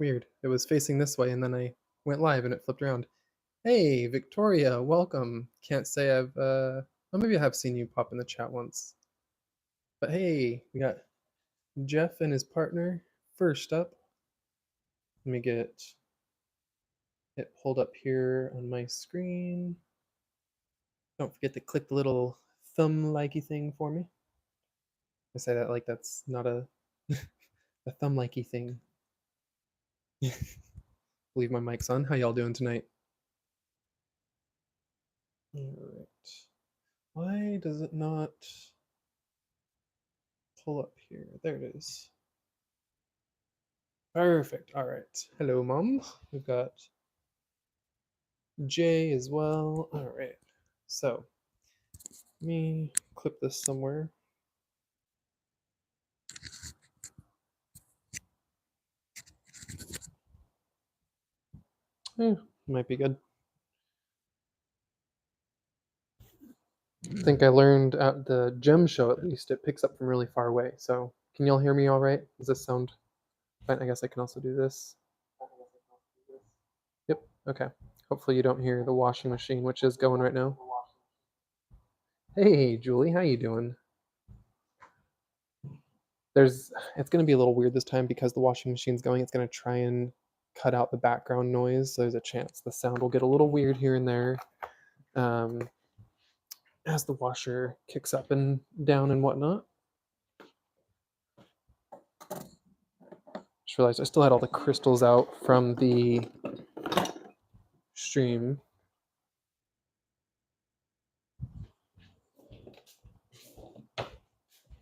Weird. It was facing this way and then I went live and it flipped around. Hey, Victoria, welcome. Can't say I've, well, maybe I have seen you pop in the chat once. But hey, we got Jeff and his partner first up. Let me get it pulled up here on my screen. Don't forget to click the little thumb likey thing for me. I say that like that's not a, a thumb likey thing. Leave my mic's on. How y'all doing tonight? All right. Why does it not pull up here? There it is. Perfect. All right. Hello, Mom. We've got Jay as well. All right. So, let me clip this somewhere. Might be good. I think I learned at the gem show, at least, it picks up from really far away. So, can y'all hear me all right? Does this sound fine? I guess I can also do this. Yep. Okay. Hopefully you don't hear the washing machine, which is going right now. Hey, Julie, how you doing? It's going to be a little weird this time because the washing machine's going. It's going to try and cut out the background noise. So there's a chance the sound will get a little weird here and there as the washer kicks up and down and whatnot. Just realized I still had all the crystals out from the stream.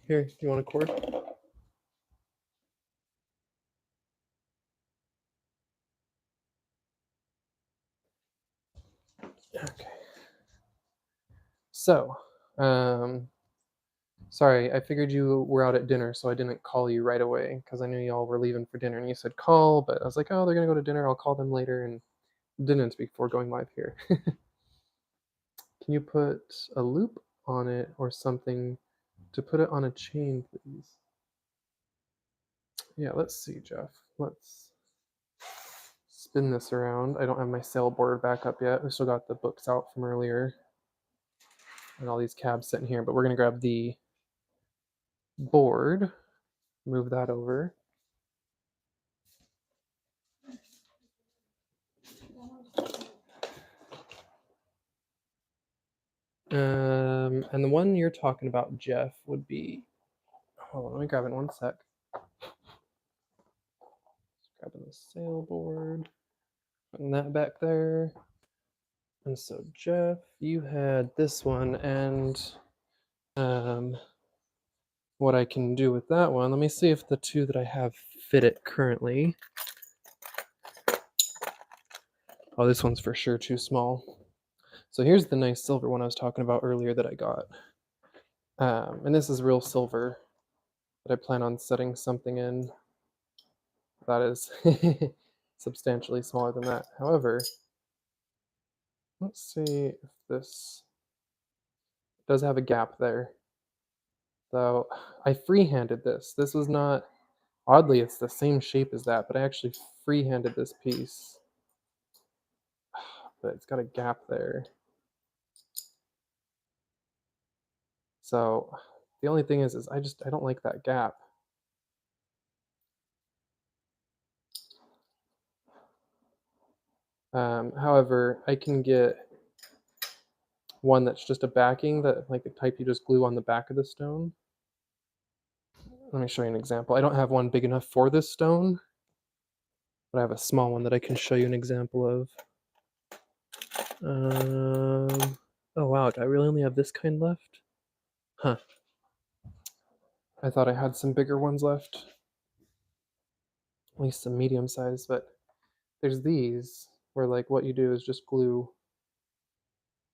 Here, do you want a cord? Okay. So, sorry, I figured you were out at dinner, so I didn't call you right away because I knew y'all were leaving for dinner, and you said call, but I was like, oh, they're gonna go to dinner. I'll call them later, and didn't before going live here. Can you put a loop on it or something to put it on a chain, please? Yeah, let's see, Jeff. Let's spin this around. I don't have my sailboard back up yet. We still got the books out from earlier and all these cabs sitting here, but we're gonna grab the board, move that over. And the one you're talking about, Jeff, would be, hold on, let me grab it in 1 sec. Grabbing the sailboard, putting that back there. And so, Jeff, you had this one, and what I can do with that one, let me see if the two that I have fit it currently. Oh, this one's for sure too small. So here's the nice silver one I was talking about earlier that I got. And this is real silver that I plan on setting something in that is substantially smaller than that. However, let's see if this does have a gap there. So I freehanded this. This was not, oddly, it's the same shape as that, but I actually freehanded this piece. But it's got a gap there. So the only thing is I don't like that gap. However, I can get one that's just a backing, that like the type you just glue on the back of the stone. Let me show you an example. I don't have one big enough for this stone, but I have a small one that I can show you an example of. Oh wow, do I really only have this kind left? Huh. I thought I had some bigger ones left. At least some medium size, but there's these where like what you do is just glue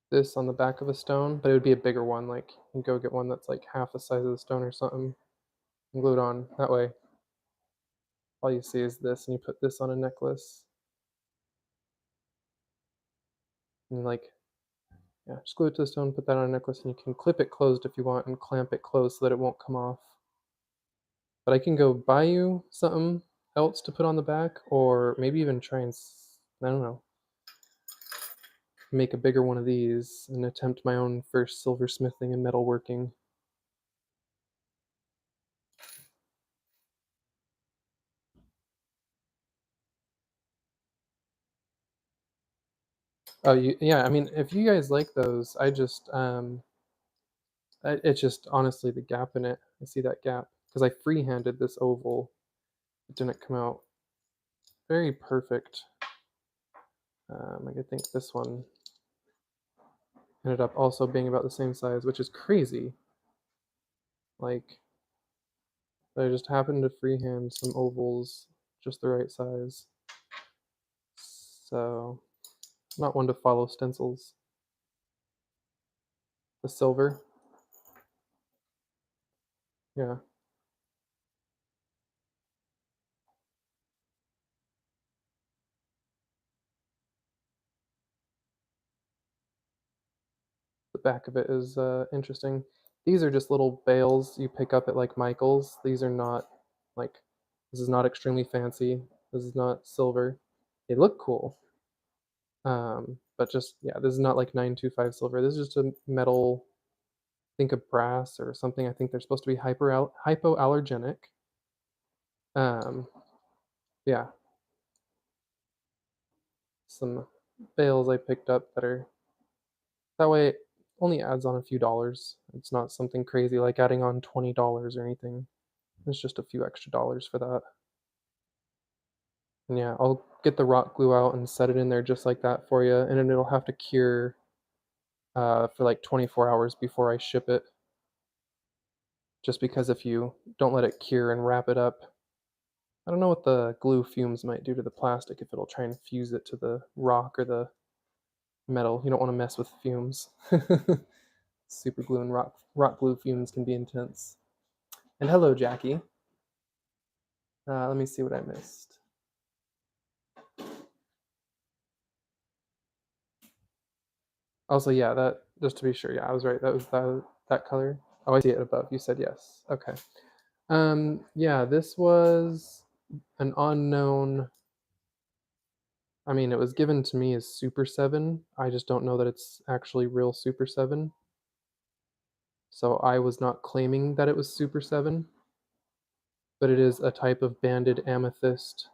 this on the back of a stone, but it would be a bigger one. Like you go get one that's like half the size of the stone or something and glue it on. That way all you see is this, and you put this on a necklace. And like, yeah, just glue it to the stone, put that on a necklace, and you can clip it closed if you want and clamp it closed so that it won't come off. But I can go buy you something else to put on the back, or maybe even try and, I don't know, make a bigger one of these and attempt my own first silversmithing and metalworking. Oh, yeah, I mean, if you guys like those, it's just honestly the gap in it. I see that gap because I freehanded this oval. It didn't come out very perfect. I think this one ended up also being about the same size, which is crazy. Like, I just happened to freehand some ovals just the right size. So, I'm not one to follow stencils. The silver, yeah. The back of it is interesting. These are just little bales you pick up at like Michael's. These are not like, this is not extremely fancy. This is not silver. They look cool. But just, yeah, this is not like 925 silver. This is just a metal, think of brass or something. I think they're supposed to be hypoallergenic. Um, yeah, some bales I picked up that are that way it only adds on a few dollars. It's not something crazy like adding on $20 or anything. It's just a few extra dollars for that. And yeah, I'll get the rock glue out and set it in there just like that for you, and then it'll have to cure for like 24 hours before I ship it. Just because if you don't let it cure and wrap it up, I don't know what the glue fumes might do to the plastic if it'll try and fuse it to the rock or the metal. You don't want to mess with fumes. Super glue and rock glue fumes can be intense. And hello, Jackie. Let me see what I missed. Also, yeah, that just to be sure, yeah, I was right. That was that color. Oh, I see it above. You said yes. Okay. Yeah, this was an unknown. I mean, it was given to me as Super 7. I just don't know that it's actually real Super 7. So I was not claiming that it was Super 7, but it is a type of banded amethyst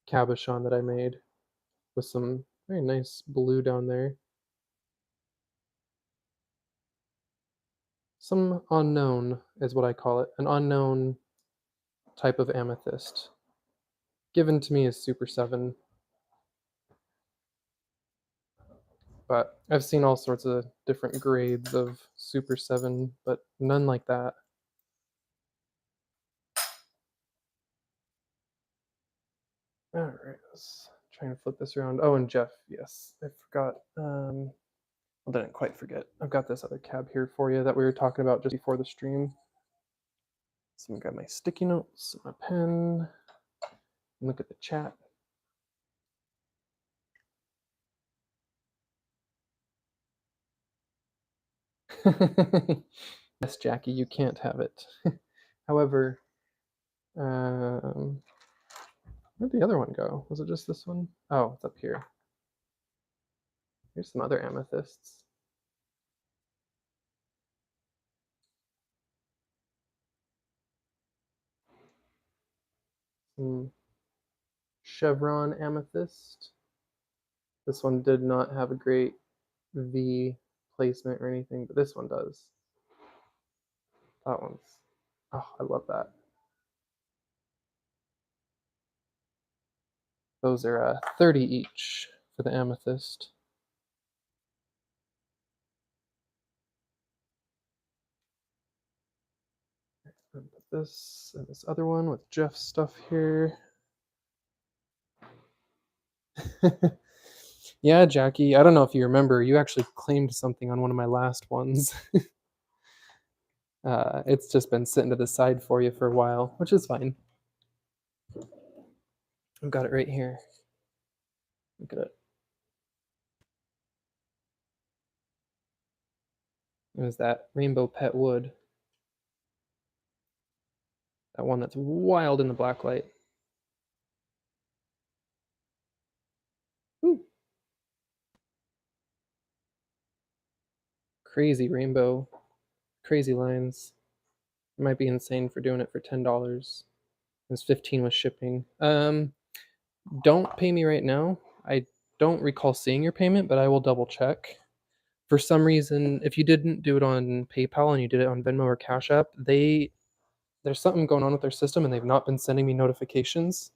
cabochon that I made with some very nice blue down there. Some unknown is what I call it, an unknown type of amethyst. Given to me as Super 7, but I've seen all sorts of different grades of Super 7, but none like that. All right, let's try and flip this around. Oh, and Jeff, yes, I forgot. I didn't quite forget. I've got this other cab here for you that we were talking about just before the stream. So I've got my sticky notes, my pen, look at the chat. Yes, Jackie, you can't have it. However, where'd the other one go? Was it just this one? Oh, it's up here. Here's some other amethysts. Some chevron amethyst. This one did not have a great V placement or anything, but this one does. That one's, oh, I love that. Those are 30 each for the amethyst. Put this and this other one with Jeff's stuff here. Yeah, Jackie, I don't know if you remember, you actually claimed something on one of my last ones. It's just been sitting to the side for you for a while, which is fine. I've got it right here. Look at it. It was that rainbow pet wood. That one that's wild in the black light. crazy rainbow, crazy lines. It might be insane for doing it for $10. It's 15 with shipping. Don't pay me right now. I don't recall seeing your payment, but I will double check. For some reason, if you didn't do it on PayPal and you did it on Venmo or Cash App, there's something going on with their system and they've not been sending me notifications.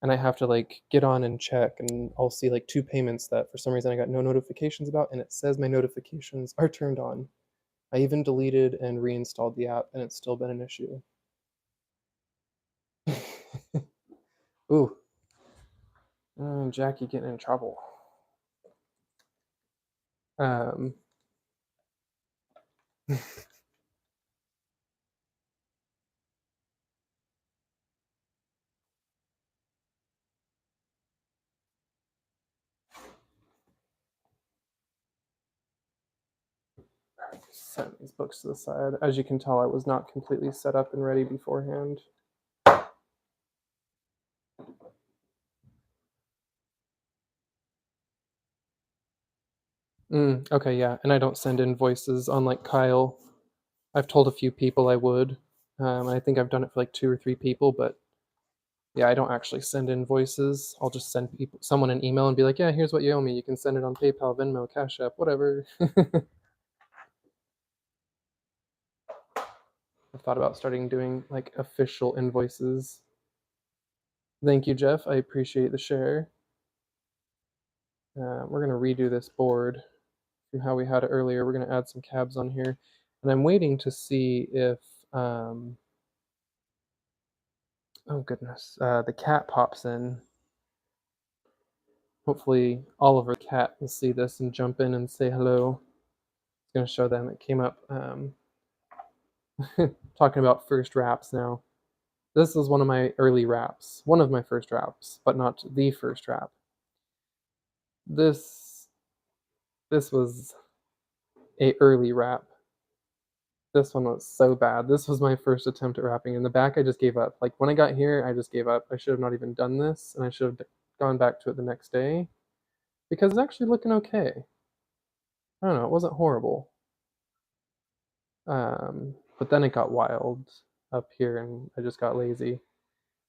And I have to like get on and check, and I'll see like 2 payments that for some reason I got no notifications about, and it says my notifications are turned on. I even deleted and reinstalled the app and it's still been an issue. Ooh, Jackie getting in trouble. Um, set these books to the side. As you can tell, I was not completely set up and ready beforehand. Okay, yeah, and I don't send invoices unlike Kyle. I've told a few people I would. I think I've done it for like 2 or 3 people, but yeah, I don't actually send invoices. I'll just send someone an email and be like, yeah, here's what you owe me. You can send it on PayPal, Venmo, Cash App, whatever. I've thought about starting doing like official invoices. Thank you, Jeff. I appreciate the share. We're going to redo this board from how we had it earlier. We're going to add some cabs on here. And I'm waiting to see if, oh goodness, the cat pops in. Hopefully Oliver the cat will see this and jump in and say hello. It's going to show them it came up. Talking about first wraps now. This is one of my early wraps. One of my first wraps, but not the first wrap. This was a early wrap. This one was so bad. This was my first attempt at wrapping. In the back, I just gave up. Like when I got here, I just gave up. I should have not even done this, and I should have gone back to it the next day because it's actually looking okay. I don't know. It wasn't horrible. But then it got wild up here, and I just got lazy. I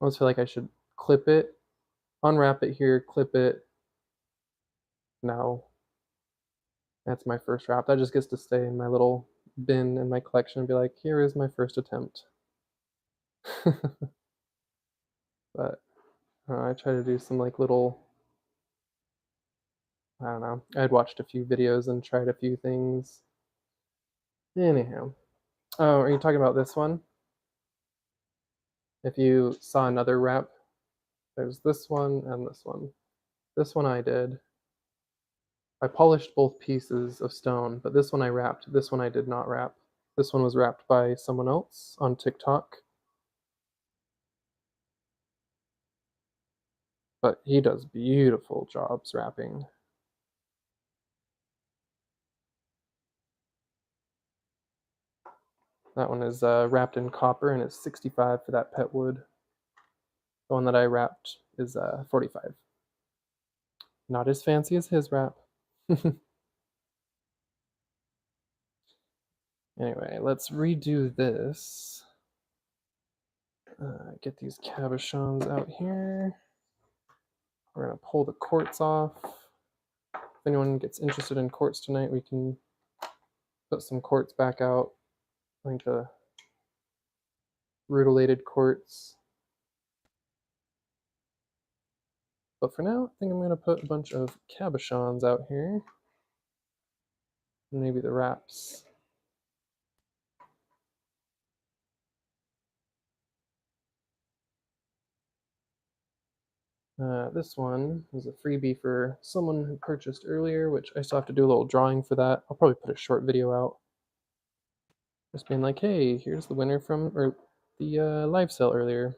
almost feel like I should clip it, unwrap it here, clip it. No, that's my first wrap. That just gets to stay in my little bin in my collection and be like, here is my first attempt. But I try to do some like little, I don't know. I'd watched a few videos and tried a few things. Anyhow. Oh, are you talking about this one? If you saw another wrap, there's this one and this one. This one I did. I polished both pieces of stone, but this one I wrapped. This one I did not wrap. This one was wrapped by someone else on TikTok. But he does beautiful jobs wrapping. That one is wrapped in copper and it's 65 for that pet wood. The one that I wrapped is 45. Not as fancy as his wrap. Anyway, let's redo this. Get these cabochons out here. We're going to pull the quartz off. If anyone gets interested in quartz tonight, we can put some quartz back out. Like the rutilated quartz. But for now, I think I'm going to put a bunch of cabochons out here. Maybe the wraps. This one is a freebie for someone who purchased earlier, which I still have to do a little drawing for that. I'll probably put a short video out. Just being like, hey, here's the winner from the live sale earlier.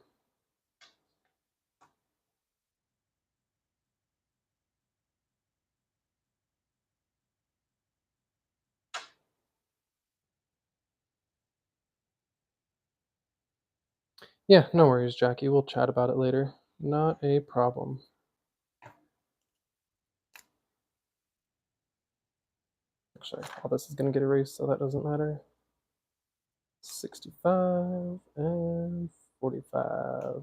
Yeah, no worries, Jackie. We'll chat about it later. Not a problem. Actually, all this is going to get erased, so that doesn't matter. 65 and 45.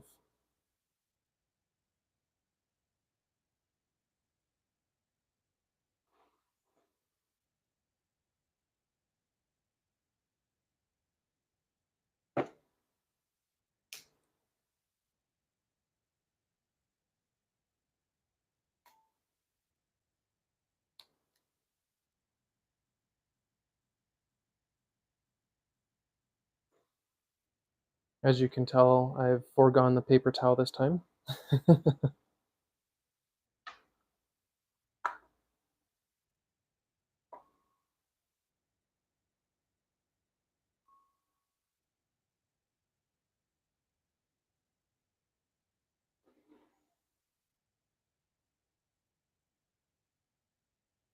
As you can tell, I've foregone the paper towel this time.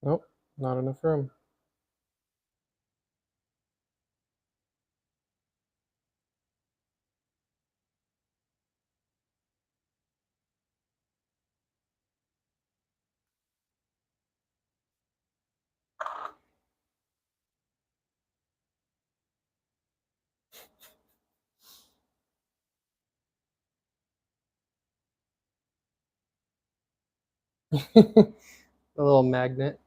Nope, not enough room. A little magnet.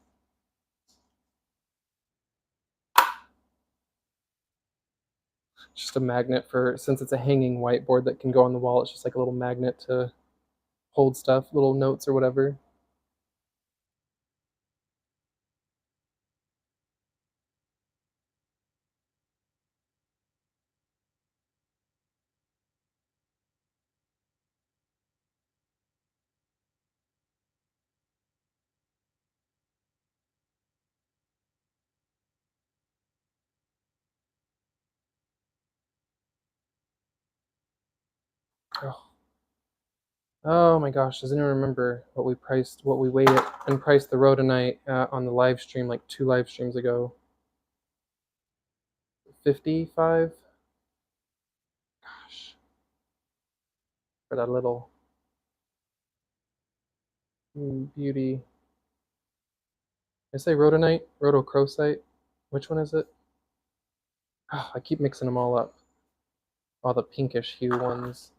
Just a magnet for, since it's a hanging whiteboard that can go on the wall, it's just like a little magnet to hold stuff, little notes or whatever. Oh. Oh my gosh, does anyone remember what we weighed it and priced the rhodonite on the live stream like 2 live streams ago? 55? Gosh, for that little beauty. I say rhodonite, rhodochrosite. Which one is it? Oh, I keep mixing them all up. All the pinkish hue ones.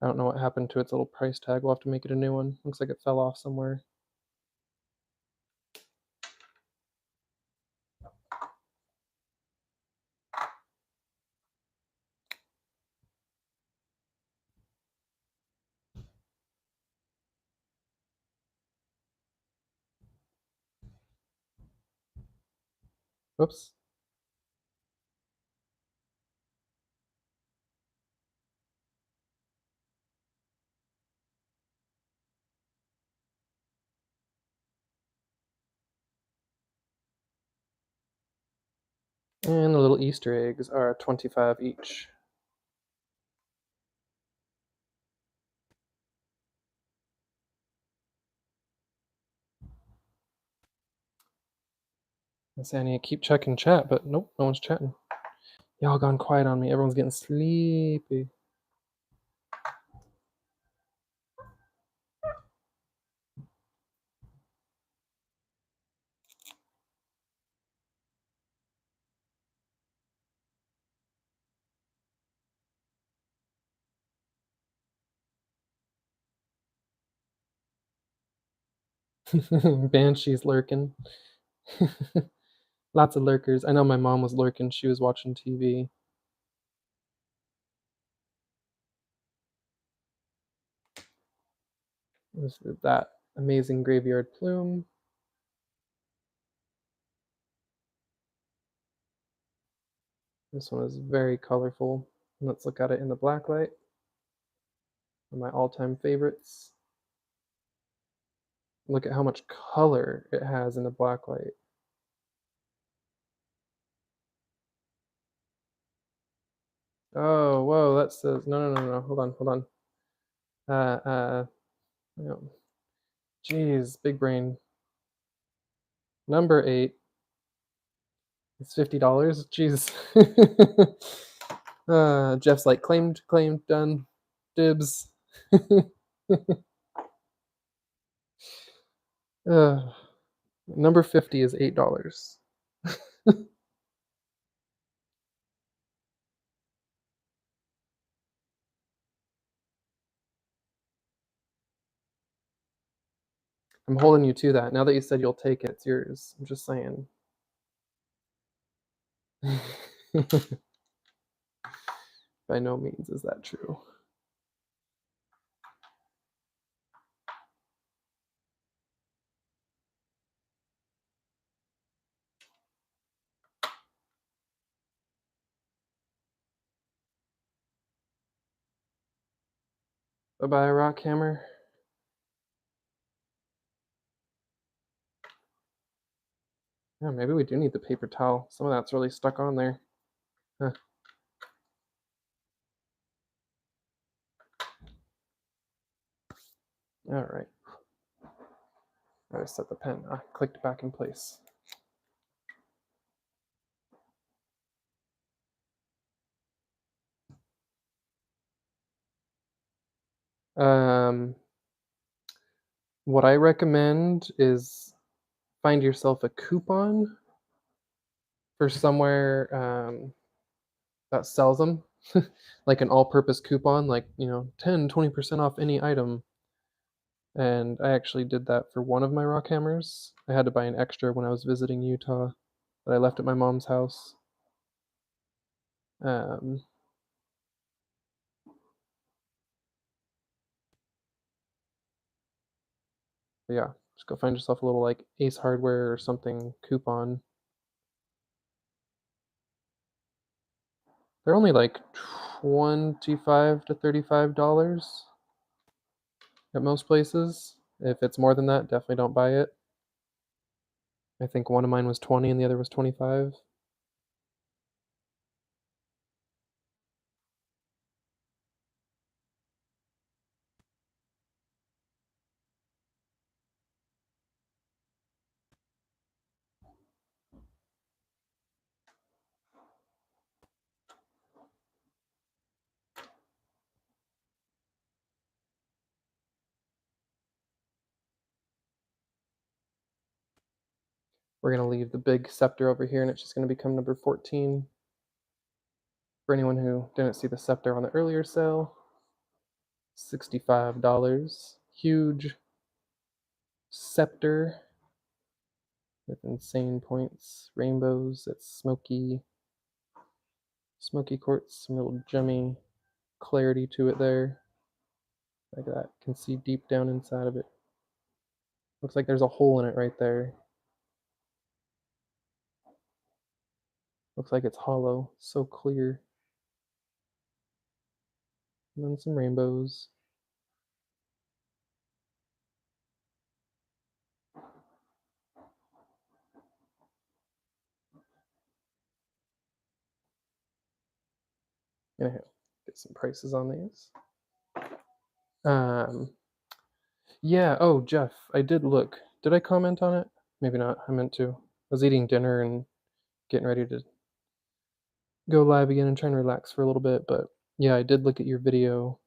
I don't know what happened to its little price tag. We'll have to make it a new one. Looks like it fell off somewhere. Whoops. And the little Easter eggs are 25 each. I say I need to keep checking chat, but nope, no one's chatting. Y'all gone quiet on me. Everyone's getting sleepy. Banshee's lurking. Lots of lurkers. I know my mom was lurking. She was watching TV. This is that amazing graveyard plume. This one is very colorful. Let's look at it in the black light. One of my all-time favorites. Look at how much color it has in the black light. Oh, whoa, that says, no, hold on. No. Jeez, big brain. Number 8. It's $50. Jeez. Jeff's like, claimed, done. Dibs. uh, number 50 is $8. I'm holding you to that. Now that you said you'll take it, it's yours. I'm just saying. By no means is that true. Bye-bye, rock hammer. Yeah, maybe we do need the paper towel. Some of that's really stuck on there. Huh. All right. I set the pen. Clicked back in place. What I recommend is find yourself a coupon for somewhere that sells them, like an all-purpose coupon, like 10-20% off any item. And I actually did that for one of my rock hammers. I had to buy an extra when I was visiting Utah that I left at my mom's house. Um, but yeah, just go find yourself a little like Ace Hardware or something coupon. They're only like $25 to $35 at most places. If it's more than that, definitely don't buy it. I think one of mine was 20 and the other was 25. We're gonna leave the big scepter over here and it's just gonna become number 14. For anyone who didn't see the scepter on the earlier sale, $65. Huge scepter with insane points, rainbows, it's smoky quartz, some real gemmy clarity to it there. Like that. You can see deep down inside of it. Looks like there's a hole in it right there. Looks like it's hollow. So clear. And then some rainbows. Gonna get some prices on these. Um, yeah. Oh, Jeff, I did look. Did I comment on it? Maybe not. I meant to. I was eating dinner and getting ready to go live again and try and relax for a little bit. But yeah, I did look at your video.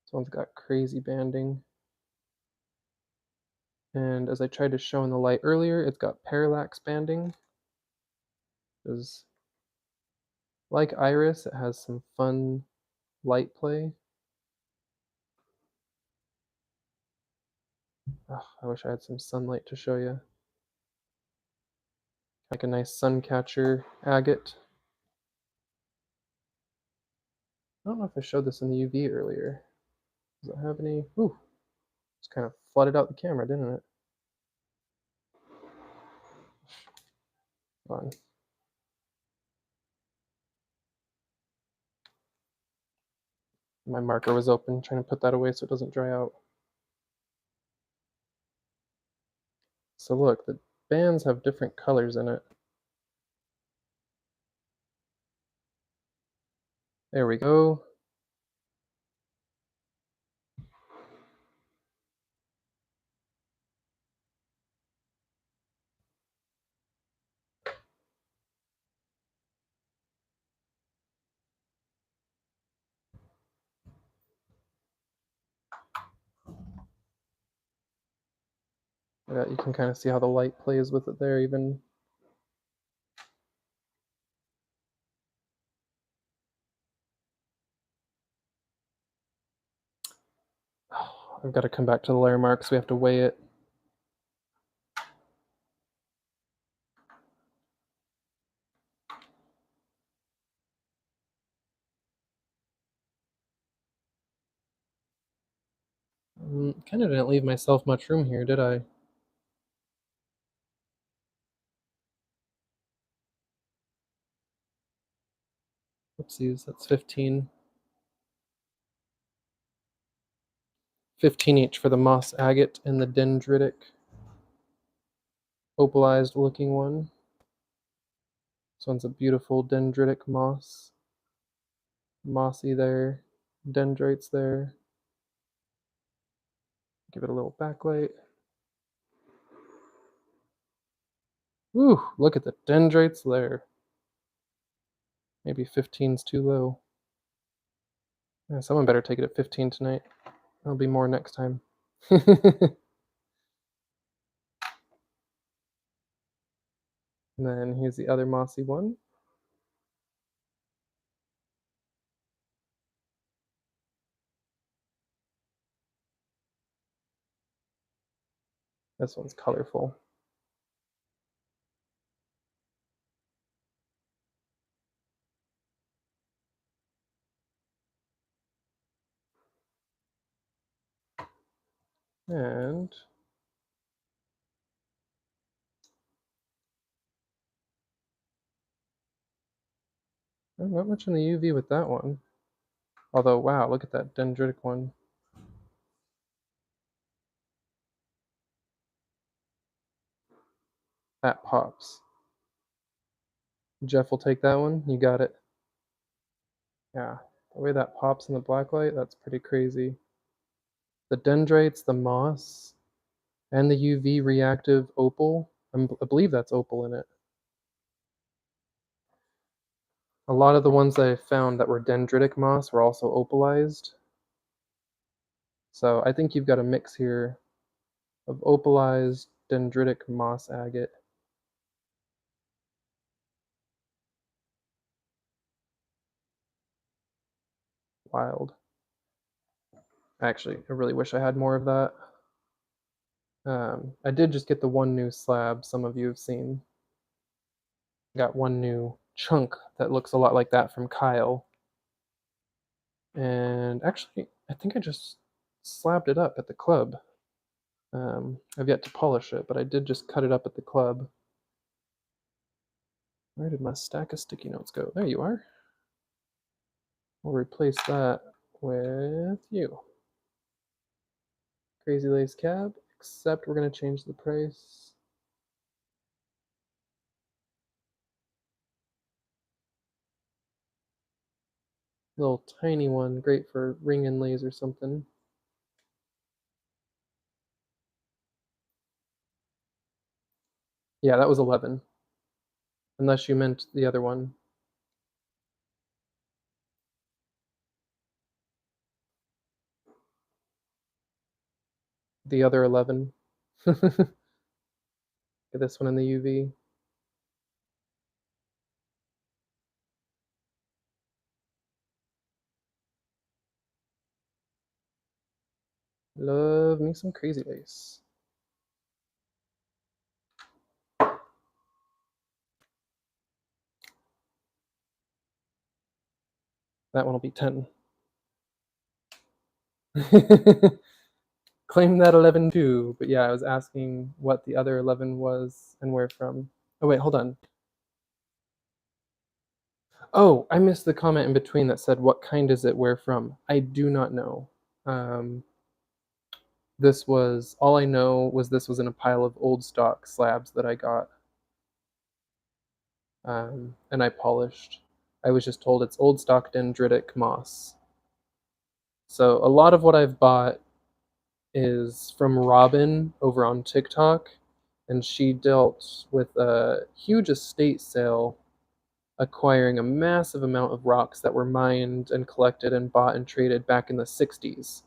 This one's got crazy banding. And as I tried to show in the light earlier, it's got parallax banding. Because like Iris, it has some fun light play. Oh, I wish I had some sunlight to show you. Like a nice sun catcher agate. I don't know if I showed this in the UV earlier. Does it have any? Ooh, just kind of flooded out the camera, didn't it? Hold on. My marker was open, trying to put that away so it doesn't dry out. So look, the bands have different colors in it. There we go. Yeah, you can kind of see how the light plays with it there even. Oh, I've got to come back to the layer marks. We have to weigh it. Kind of didn't leave myself much room here, did I? Oopsies, that's 15. 15 each for the moss agate and the dendritic opalized looking one. This one's a beautiful dendritic moss. Mossy there, dendrites there. Give it a little backlight. Ooh, look at the dendrites there. Maybe 15's too low. Yeah, someone better take it at 15 tonight. There'll be more next time. And then here's the other mossy one. This one's colorful. And not much in the UV with that one. Although, wow, look at that dendritic one. That pops. Jeff will take that one. You got it. Yeah, the way that pops in the blacklight, that's pretty crazy. The dendrites, the moss, and the UV reactive opal. I believe that's opal in it. A lot of the ones I found that were dendritic moss were also opalized. So I think you've got a mix here of opalized dendritic moss agate. Wild. Actually, I really wish I had more of that. I did just get the one new slab some of you have seen. Got one new chunk that looks a lot like that from Kyle. And actually, I think I just slabbed it up at the club. I've yet to polish it, but I did just cut it up at the club. Where did my stack of sticky notes go? There you are. We'll replace that with you. Crazy Lace Cab, except we're going to change the price. Little tiny one, great for ring inlays or something. Yeah, that was 11. Unless you meant the other one. The other 11. Get this one in the UV. Love me some Crazy Lace. That one will be 10. Claim that 11 too. But yeah, I was asking what the other 11 was and where from. Oh, wait, hold on. Oh, I missed the comment in between that said, what kind is it, where from? I do not know. This was, all I know was this was in a pile of old stock slabs that I got, and I polished. I was just told it's old stock dendritic moss. So a lot of what I've bought is from Robin over on TikTok, and she dealt with a huge estate sale acquiring a massive amount of rocks that were mined and collected and bought and traded back in the 60s.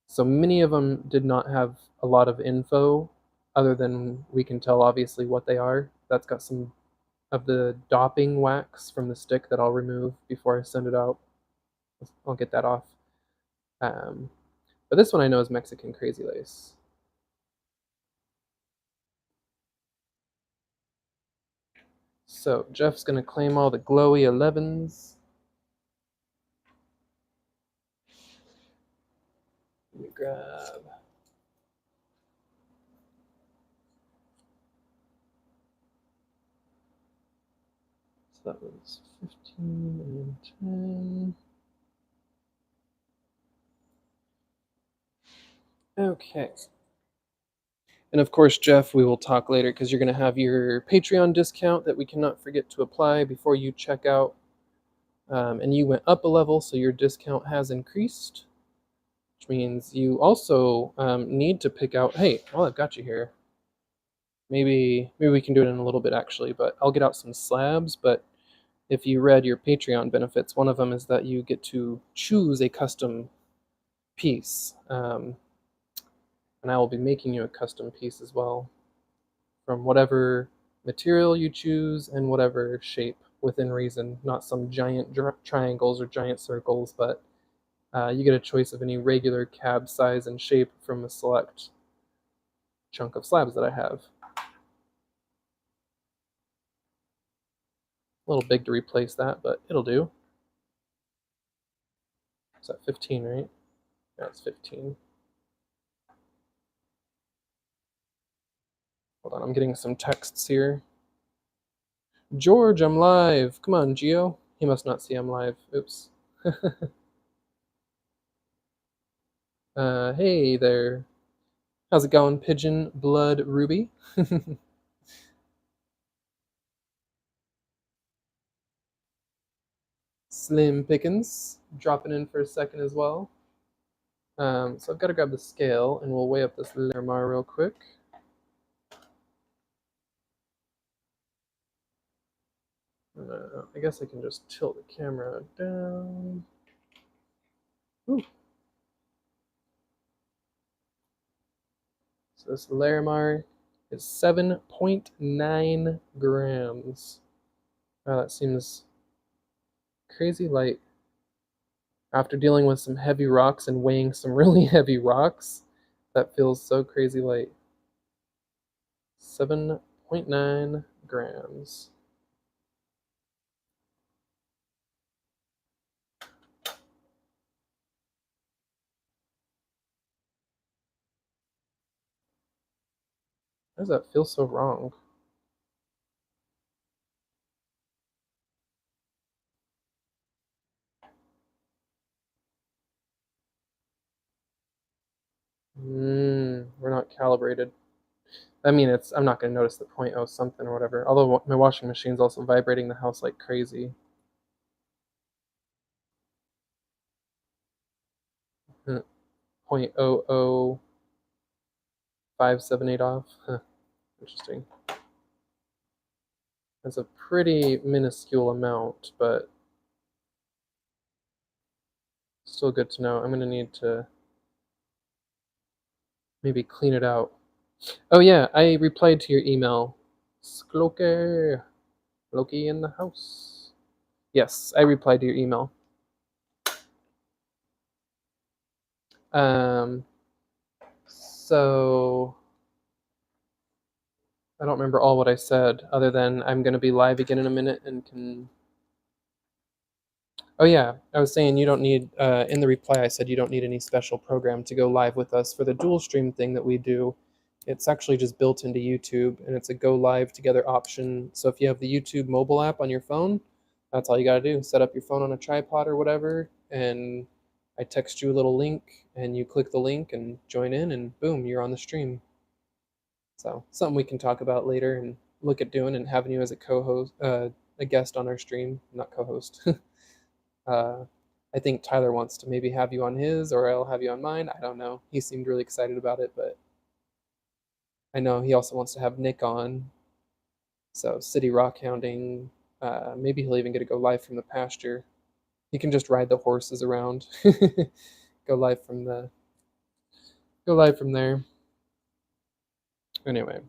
So many of them did not have a lot of info other than we can tell obviously what they are. That's got some of the doping wax from the stick that I'll remove before I send it out. I'll get that off. But this one I know is Mexican crazy lace. So Jeff's gonna claim all the glowy 11s. Let me grab. So that was 15 and 10. Okay. And of course, Jeff, we will talk later because you're going to have your Patreon discount that we cannot forget to apply before you check out. And you went up a level, so your discount has increased, which means you also need to pick out. Hey, while I've got you here, maybe we can do it in a little bit actually, but I'll get out some slabs. But if you read your Patreon benefits, one of them is that you get to choose a custom piece, and I will be making you a custom piece as well, from whatever material you choose and whatever shape within reason, not some giant triangles or giant circles, but you get a choice of any regular cab size and shape from a select chunk of slabs that I have. A little big to replace that, but it'll do. Is that 15, right? Yeah, it's 15. Hold on, I'm getting some texts here. George, I'm live. Come on, Geo. He must not see I'm live. Oops. Hey there. How's it going, Pigeon Blood Ruby? Slim Pickens dropping in for a second as well. So I've got to grab the scale and we'll weigh up this Larimar real quick. I guess I can just tilt the camera down. Ooh. So this Larimar is 7.9 grams. Wow, that seems crazy light. After dealing with some heavy rocks and weighing some really heavy rocks, that feels so crazy light. 7.9 grams. Why does that feel so wrong? We're not calibrated. I mean, I'm not going to notice the 0.0 something or whatever. Although my washing machine's also vibrating the house like crazy. 0.00578 off. Huh. Interesting. That's a pretty minuscule amount, but still good to know. I'm going to need to maybe clean it out. Oh yeah, I replied to your email. Skloker. Loki in the house. Yes, I replied to your email. So I don't remember all what I said, other than I'm going to be live again in a minute and can. Oh yeah, I was saying you don't need. In the reply, I said you don't need any special program to go live with us for the dual stream thing that we do. It's actually just built into YouTube, and it's a go live together option. So if you have the YouTube mobile app on your phone, that's all you got to do. Set up your phone on a tripod or whatever, and I text you a little link, and you click the link and join in, and boom, you're on the stream. So something we can talk about later and look at doing, and having you as a co-host, a guest on our stream, not co-host. uh, I think Tyler wants to maybe have you on his, or I'll have you on mine. I don't know. He seemed really excited about it, but I know he also wants to have Nick on. So city rock hounding. Maybe he'll even get to go live from the pasture. He can just ride the horses around. go live from the go live from there. Anyway,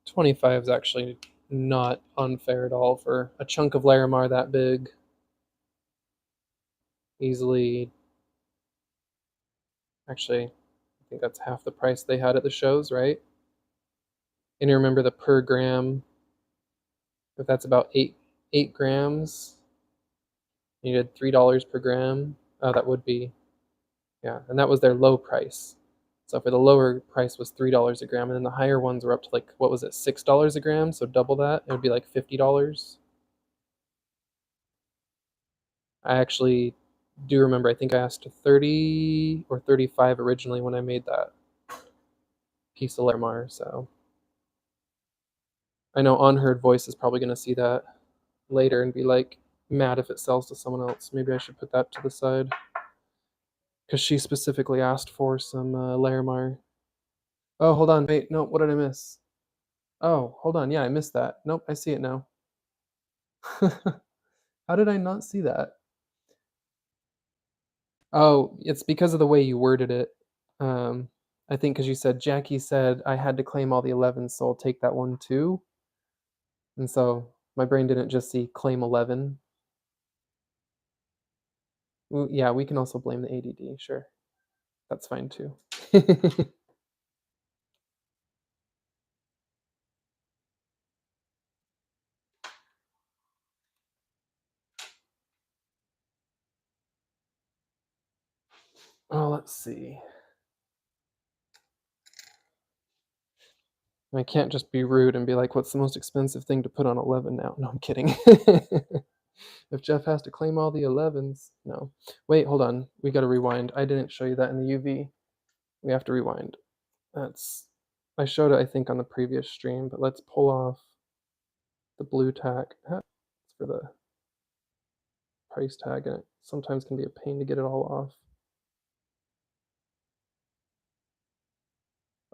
25 is actually not unfair at all for a chunk of Larimar that big. Easily, actually, I think that's half the price they had at the shows, right? And you remember the per gram, if that's about 8 grams, you did $3 per gram. That would be, yeah, and that was their low price. So for the lower price was $3 a gram, and then the higher ones were up to like, what was it, $6 a gram? So double that, it would be like $50. I actually do remember, I think I asked 30 or 35 originally when I made that piece of Larimar, so I know Unheard Voice is probably going to see that later and be like mad if it sells to someone else. Maybe I should put that to the side because she specifically asked for some Larimar. Oh, hold on, wait, no, what did I miss? Oh, hold on, yeah, I missed that. Nope, I see it now. How did I not see that? Oh, it's because of the way you worded it. Um, I think because you said Jackie said I had to claim all the 11s, so I'll take that one too. And so my brain didn't just see claim 11. Well, yeah, we can also blame the ADD. Sure, that's fine too. Oh, let's see. I can't just be rude and be like, "What's the most expensive thing to put on 11 now?" No, I'm kidding. If Jeff has to claim all the 11s, no. Wait, hold on. We got to rewind. I didn't show you that in the UV. We have to rewind. That's I showed it, I think, on the previous stream, but let's pull off the blue tag. It's for the price tag, and it sometimes can be a pain to get it all off.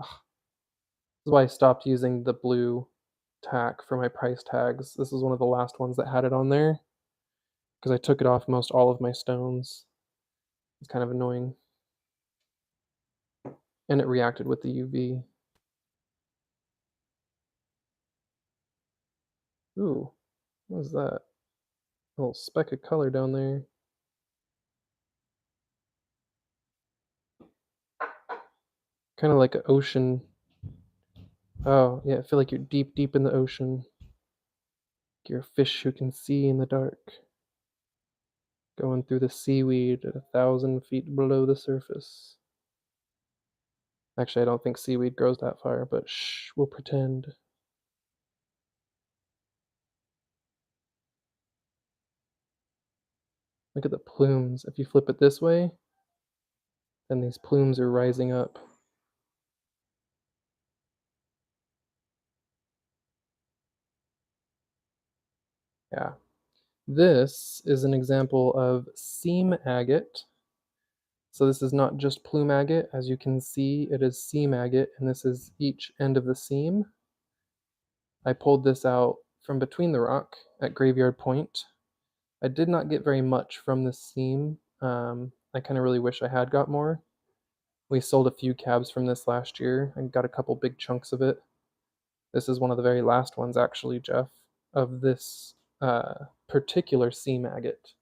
Ugh. This is why I stopped using the blue tack for my price tags. This is one of the last ones that had it on there because I took it off most all of my stones. It's kind of annoying. And it reacted with the UV. Ooh, what was that? A little speck of color down there. Kind of like an ocean. Oh, yeah, I feel like you're deep, deep in the ocean. You're a fish who can see in the dark. Going through the seaweed at 1,000 feet below the surface. Actually, I don't think seaweed grows that far, but shh, we'll pretend. Look at the plumes. If you flip it this way, then these plumes are rising up. Yeah. This is an example of seam agate. So this is not just plume agate. As you can see, it is seam agate, and this is each end of the seam. I pulled this out from between the rock at Graveyard Point. I did not get very much from this seam. I kind of really wish I had got more. We sold a few cabs from this last year and got a couple big chunks of it. This is one of the very last ones, actually, Jeff, of this particular seam agate.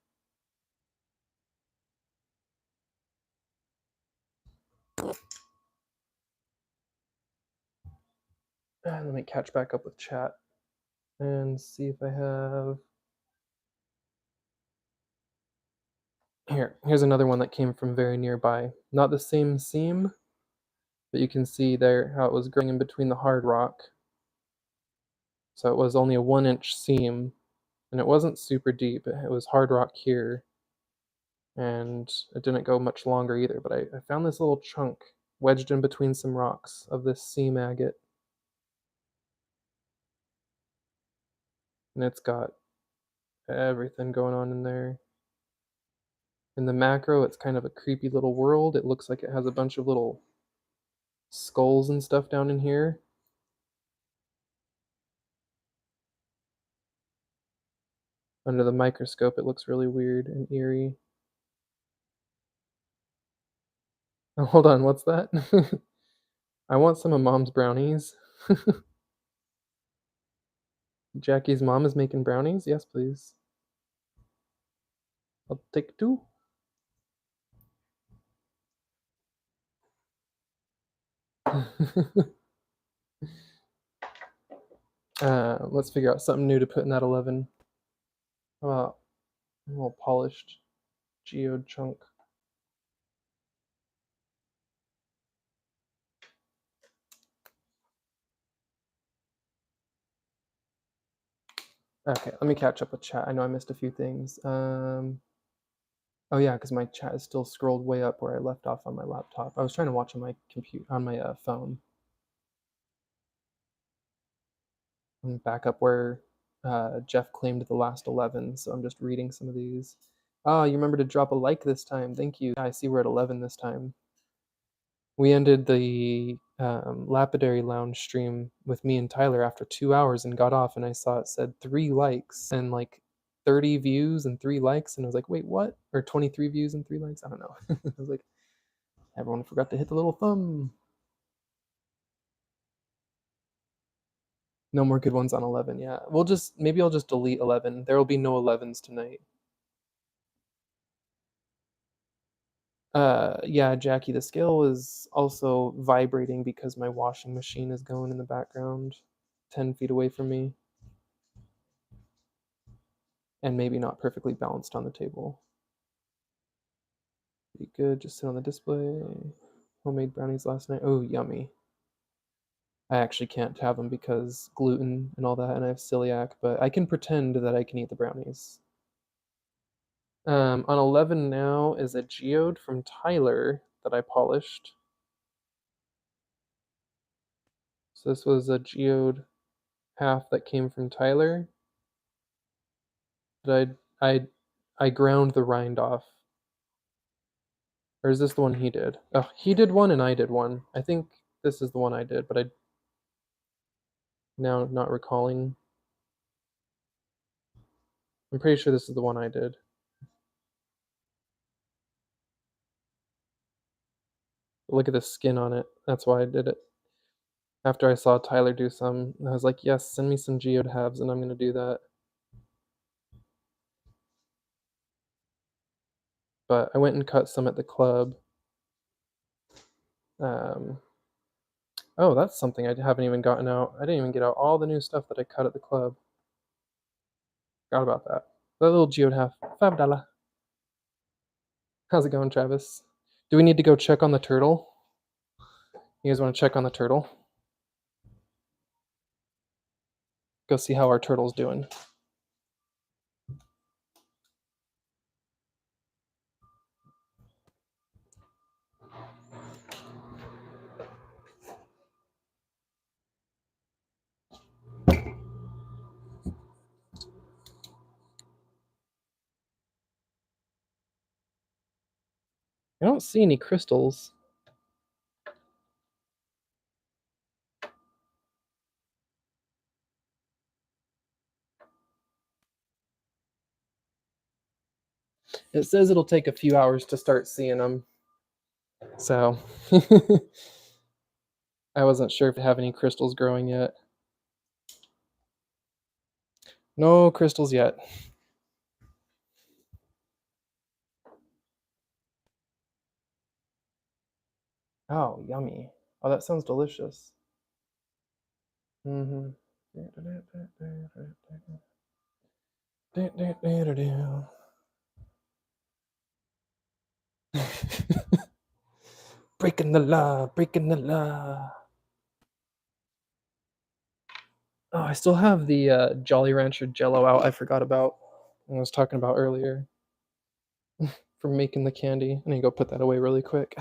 And let me catch back up with chat and see if I have. Here's another one that came from very nearby. Not the same seam, but you can see there how it was growing in between the hard rock. So it was only a 1-inch seam, And it wasn't super deep. It was hard rock here, and it didn't go much longer either, but I found this little chunk wedged in between some rocks of this sea maggot, and it's got everything going on in there. In the macro, it's kind of a creepy little world. It looks like it has a bunch of little skulls and stuff down in here. Under the microscope, it looks really weird and eerie. Oh, hold on, what's that? I want some of Mom's brownies. Jackie's mom is making brownies? Yes, please. I'll take two. Let's figure out something new to put in that 11. How about a little polished geode chunk? Okay, let me catch up with chat. I know I missed a few things. Oh yeah, because my chat is still scrolled way up where I left off on my laptop. I was trying to watch on my phone. I'm back up where Jeff claimed the last 11, so I'm just reading some of these. Oh, you remember to drop a like this time. Thank you. I see we're at 11 this time. We ended the lapidary lounge stream with me and Tyler after 2 hours and got off, and I saw it said 3 likes and like 30 views and 3 likes, and I was like, wait, what? Or 23 views and 3 likes? I don't know. I was like, everyone forgot to hit the little thumb. No more good ones on 11. Yeah, maybe I'll just delete 11. There will be no 11s tonight. Yeah, Jackie, the scale is also vibrating because my washing machine is going in the background 10 feet away from me and maybe not perfectly balanced on the table. Pretty good. Just sit on the display. Homemade brownies last night. Oh, yummy. I actually can't have them because gluten and all that, and I have celiac, but I can pretend that I can eat the brownies. On 11 now is a geode from Tyler that I polished. So this was a geode half that came from Tyler. But I ground the rind off. Or is this the one he did? Oh, he did one and I did one. I think this is the one I did, but I now not recalling. I'm pretty sure this is the one I did. Look at the skin on it. That's why I did it. After I saw Tyler do some, I was like, yes, send me some geode halves, and I'm going to do that. But I went and cut some at the club. Oh, that's something I haven't even gotten out. I didn't even get out all the new stuff that I cut at the club. Forgot about that. That little geode half, $5. How's it going, Travis? Do we need to go check on the turtle? You guys want to check on the turtle? Go see how our turtle's doing. I don't see any crystals. It says it'll take a few hours to start seeing them. So I wasn't sure if I have any crystals growing yet. No crystals yet. Oh, yummy. Oh, that sounds delicious. Mm-hmm. Breaking the law, breaking the law. Oh, I still have the Jolly Rancher Jello out. I forgot about. I was talking about earlier from making the candy. I need to go put that away really quick.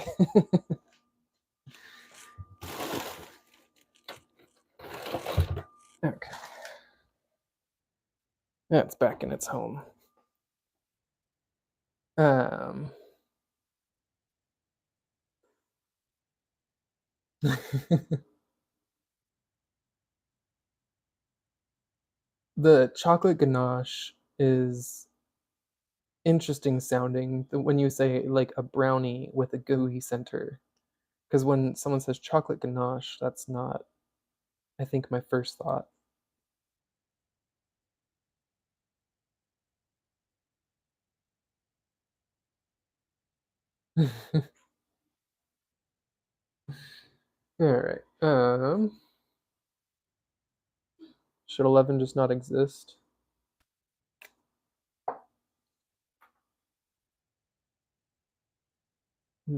Okay, that's back in its home. Um, the chocolate ganache is interesting sounding when you say like a brownie with a gooey center. Because when someone says chocolate ganache, that's not, I think, my first thought. All right. Should 11 just not exist?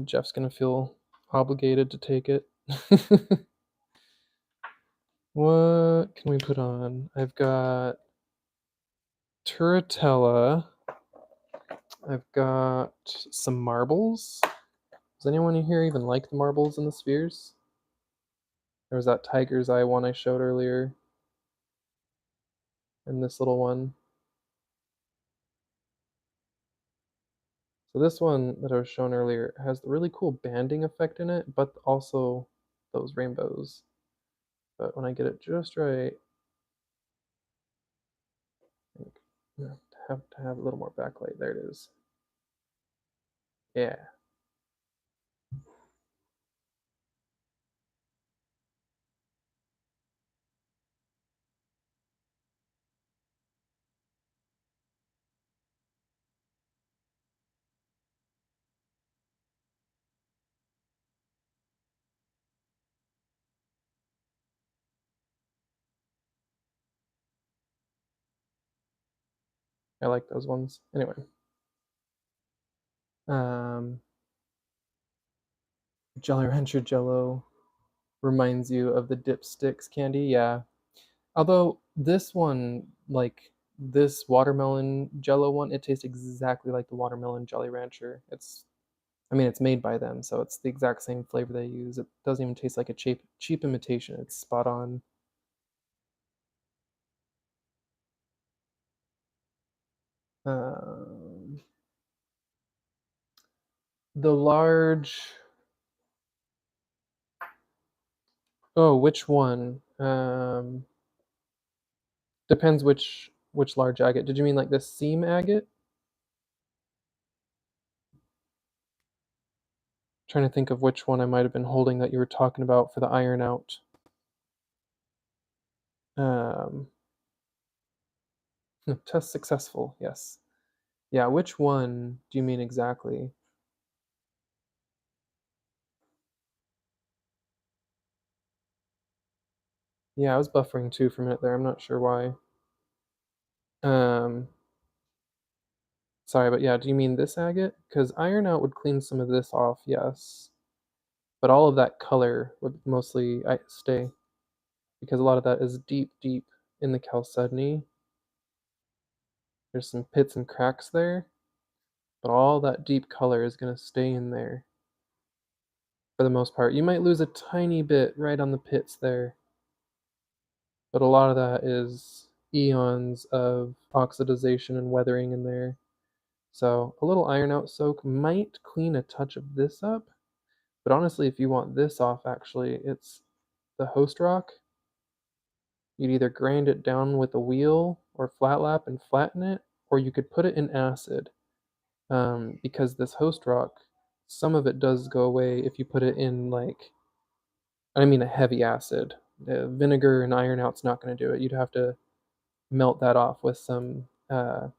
Jeff's gonna feel obligated to take it. What can we put on? I've got Turritella. I've got some marbles. Does anyone here even like the marbles in the spheres? There was that tiger's eye one I showed earlier, and this little one. So this one that I was shown earlier has the really cool banding effect in it, but also those rainbows. But when I get it just right, I think I have to have a little more backlight. There it is. Yeah. I like those ones. Anyway, um, Jolly Rancher Jello reminds you of the dipsticks candy. Yeah. Although this one, like this watermelon Jello one, it tastes exactly like the watermelon Jolly Rancher. I mean, it's made by them, so it's the exact same flavor they use. It doesn't even taste like a cheap imitation. It's spot on. Um, the large. Oh, which one? Depends which large agate. Did you mean like the seam agate? Trying to think of which one I might have been holding that you were talking about for the iron out. Um, test successful. Yes. Yeah. Which one do you mean exactly? Yeah, I was buffering too for a minute there. I'm not sure why. Um, sorry, but yeah, do you mean this agate? Because iron out would clean some of this off, yes. But all of that color would mostly stay because a lot of that is deep in the chalcedony. There's some pits and cracks there, but all that deep color is going to stay in there for the most part. You might lose a tiny bit right on the pits there, but a lot of that is eons of oxidization and weathering in there. So a little iron out soak might clean a touch of this up, but honestly, if you want this off, actually, it's the host rock. You'd either grind it down with a wheel or flat lap and flatten it, or you could put it in acid. Because this host rock, some of it does go away if you put it in like, I mean, a heavy acid. Vinegar and iron out's not going to do it. You'd have to melt that off with some. Well,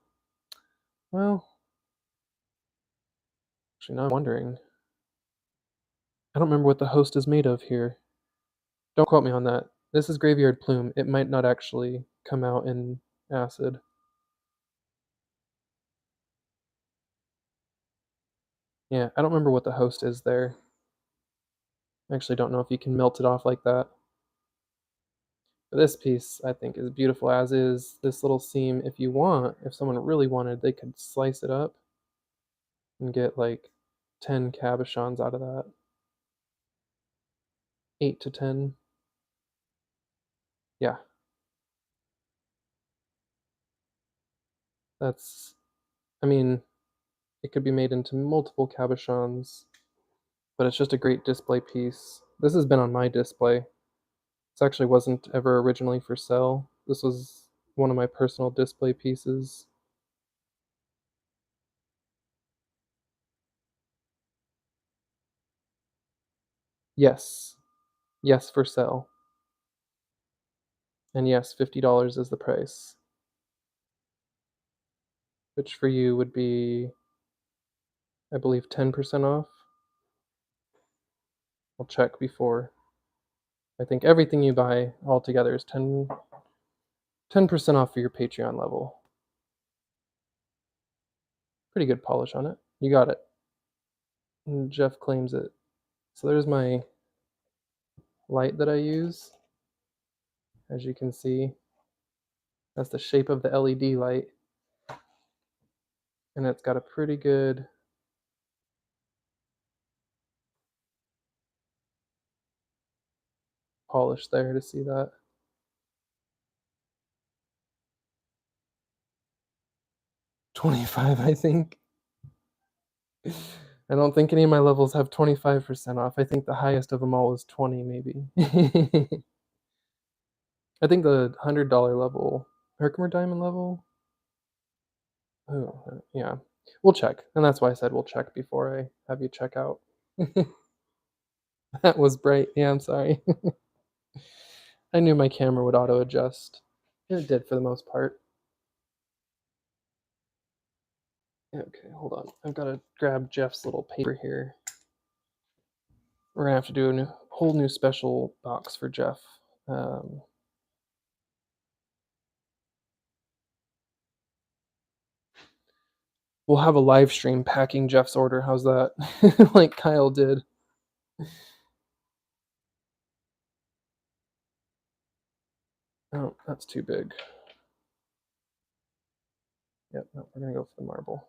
actually, now I'm wondering. I don't remember what the host is made of here. Don't quote me on that. This is graveyard plume. It might not actually come out in acid. Yeah, I don't remember what the host is there. I actually don't know if you can melt it off like that. But this piece, I think, is beautiful as is. This little seam, if you want, if someone really wanted, they could slice it up and get like 10 cabochons out of that. 8 to 10. Yeah, that's, I mean, it could be made into multiple cabochons, but it's just a great display piece. This has been on my display. This actually wasn't ever originally for sale. This was one of my personal display pieces. Yes. Yes, for sale. And yes, $50 is the price, which for you would be, I believe, 10% off. I'll check before. I think everything you buy altogether is 10% off for your Patreon level. Pretty good polish on it. You got it. And Jeff claims it. So there's my light that I use. As you can see, that's the shape of the LED light. And it's got a pretty good polish there to see that. 25, I think. I don't think any of my levels have 25% off. I think the highest of them all is 20, maybe. I think the $100 level, Herkimer Diamond level. Oh, yeah. We'll check, and that's why I said we'll check before I have you check out. That was bright. Yeah, I'm sorry. I knew my camera would auto adjust. It did for the most part. Okay, hold on. I've got to grab Jeff's little paper here. We're gonna have to do a whole new special box for Jeff. We'll have a live stream packing Jeff's order. How's that? Like Kyle did. Oh, that's too big. Yep, no, we're gonna go for the marble.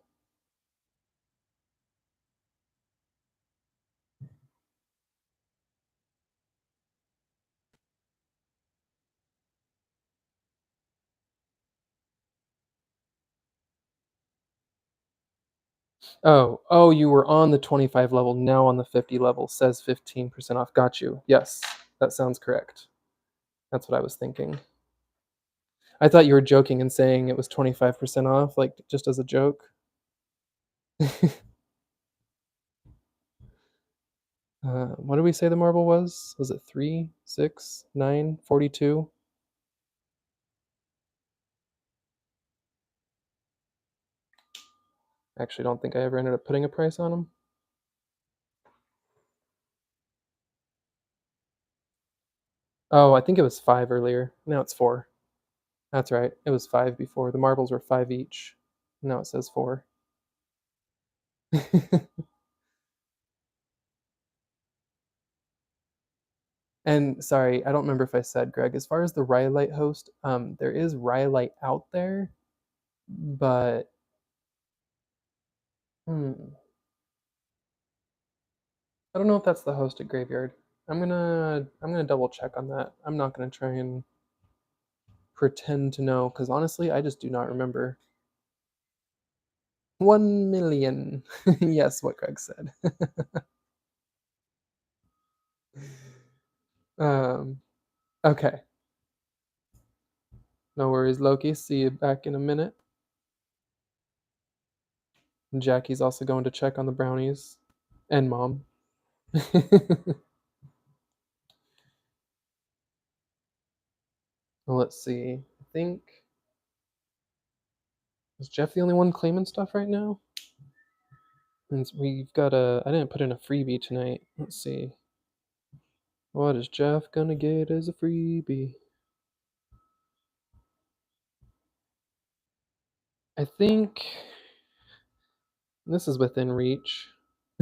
Oh, you were on the 25 level, now on the 50 level, says 15% off. Got you. Yes, that sounds correct. That's what I was thinking. I thought you were joking and saying it was 25% off, like just as a joke. What did we say the marble was? Was it 3, 6, 9, 42? I actually don't think I ever ended up putting a price on them. Oh, I think it was 5 earlier. Now it's 4. That's right. It was 5 before. The marbles were 5 each. Now it says 4. And sorry, I don't remember if I said, Greg, as far as the Rhyolite host, there is Rhyolite out there, but I don't know if that's the host at Graveyard. I'm gonna double check on that. I'm not gonna try and pretend to know because honestly, I just do not remember. 1 million. Yes, what Greg said. um, okay. No worries, Loki. See you back in a minute. Jackie's also going to check on the brownies and mom. Well, let's see. I think is Jeff the only one claiming stuff right now? And we've got a. I didn't put in a freebie tonight. Let's see. What is Jeff gonna get as a freebie? I think this is within reach.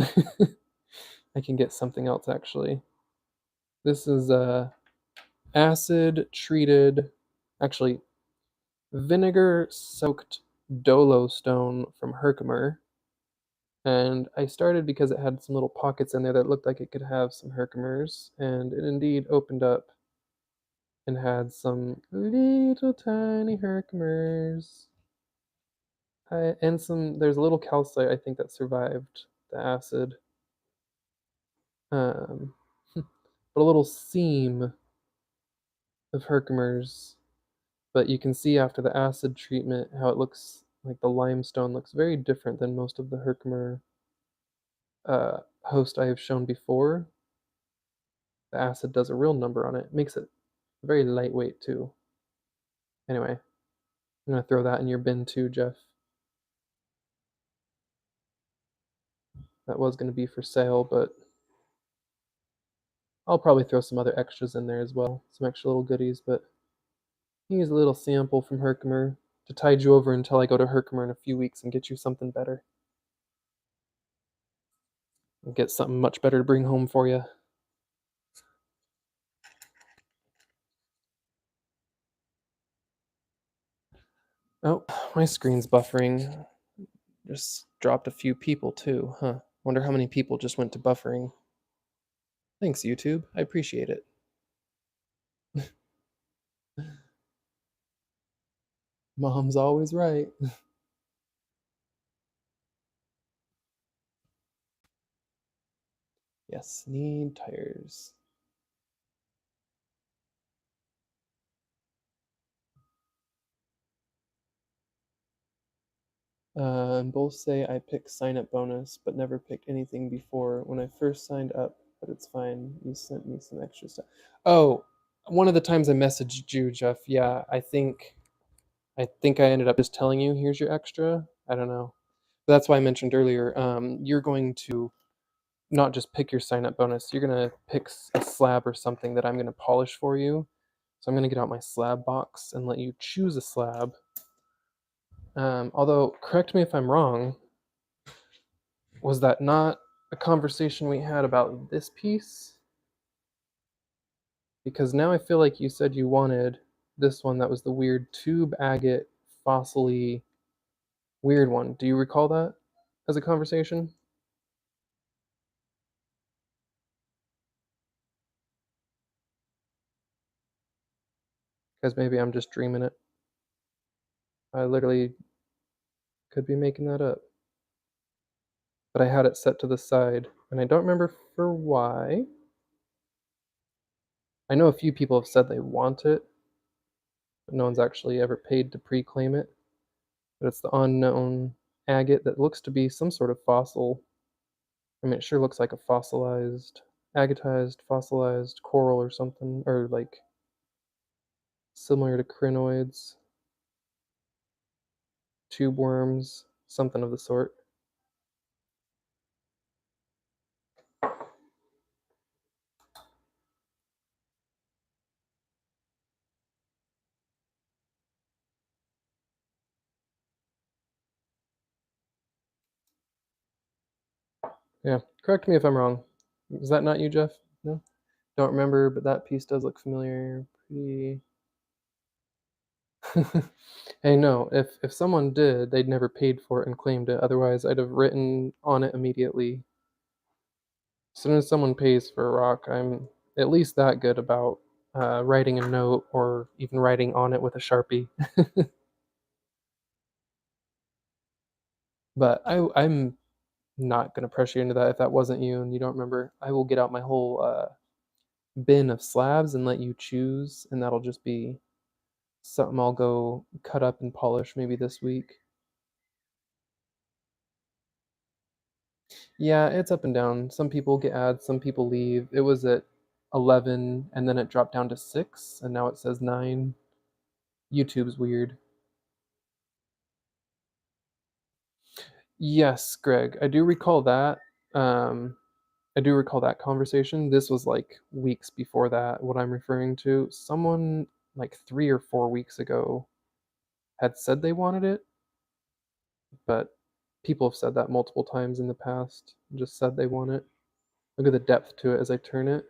I can get something else actually. This is acid treated, actually, vinegar soaked dolo stone from Herkimer. And I started because it had some little pockets in there that looked like it could have some Herkimers, and it indeed opened up and had some little tiny Herkimers. And there's a little calcite I think that survived the acid. Um, but a little seam of Herkimers. But you can see after the acid treatment how it looks like the limestone looks very different than most of the Herkimer host I have shown before. The acid does a real number on it. Makes it very lightweight too. Anyway, I'm gonna throw that in your bin too, Jeff. That was gonna be for sale, but I'll probably throw some other extras in there as well. Some extra little goodies, but here's a little sample from Herkimer to tide you over until I go to Herkimer in a few weeks and get you something better. And get something much better to bring home for you. Oh, my screen's buffering. Just dropped a few people too, huh? Wonder how many people just went to buffering. Thanks, YouTube. I appreciate it. Mom's always right. Yes, need tires. Both say I picked sign up bonus, but never picked anything before when I first signed up, but it's fine. You sent me some extra stuff. Oh, one of the times I messaged you, Jeff. Yeah, I think I ended up just telling you, here's your extra. I don't know. But that's why I mentioned earlier, you're going to not just pick your sign up bonus, you're going to pick a slab or something that I'm going to polish for you. So I'm going to get out my slab box and let you choose a slab. Although, correct me if I'm wrong, was that not a conversation we had about this piece? Because now I feel like you said you wanted this one that was the weird tube agate fossily weird one. Do you recall that as a conversation? Because maybe I'm just dreaming it. I literally could be making that up. But I had it set to the side, and I don't remember for why. I know a few people have said they want it, but no one's actually ever paid to pre-claim it. But it's the unknown agate that looks to be some sort of fossil. I mean, it sure looks like a agatized, fossilized coral or something, or like similar to crinoids, tube worms, something of the sort. Yeah, correct me if I'm wrong. Is that not you, Jeff? No? Don't remember, but that piece does look familiar. Pretty. Hey, no, if someone did, they'd never paid for it and claimed it. Otherwise, I'd have written on it immediately. As soon as someone pays for a rock, I'm at least that good about writing a note or even writing on it with a Sharpie. But I'm not going to pressure you into that if that wasn't you and you don't remember. I will get out my whole bin of slabs and let you choose, and that'll just be something I'll go cut up and polish maybe this week. Yeah, it's up and down. Some people get ads, some people leave. It was at 11 and then it dropped down to 6 and now it says 9. YouTube's weird. Yes, Greg, I do recall that. Um, I do recall that conversation. This was like weeks before that, what I'm referring to. Someone like 3 or 4 weeks ago had said they wanted it, but people have said that multiple times in the past. Just said they want it. Look at the depth to it as I turn it.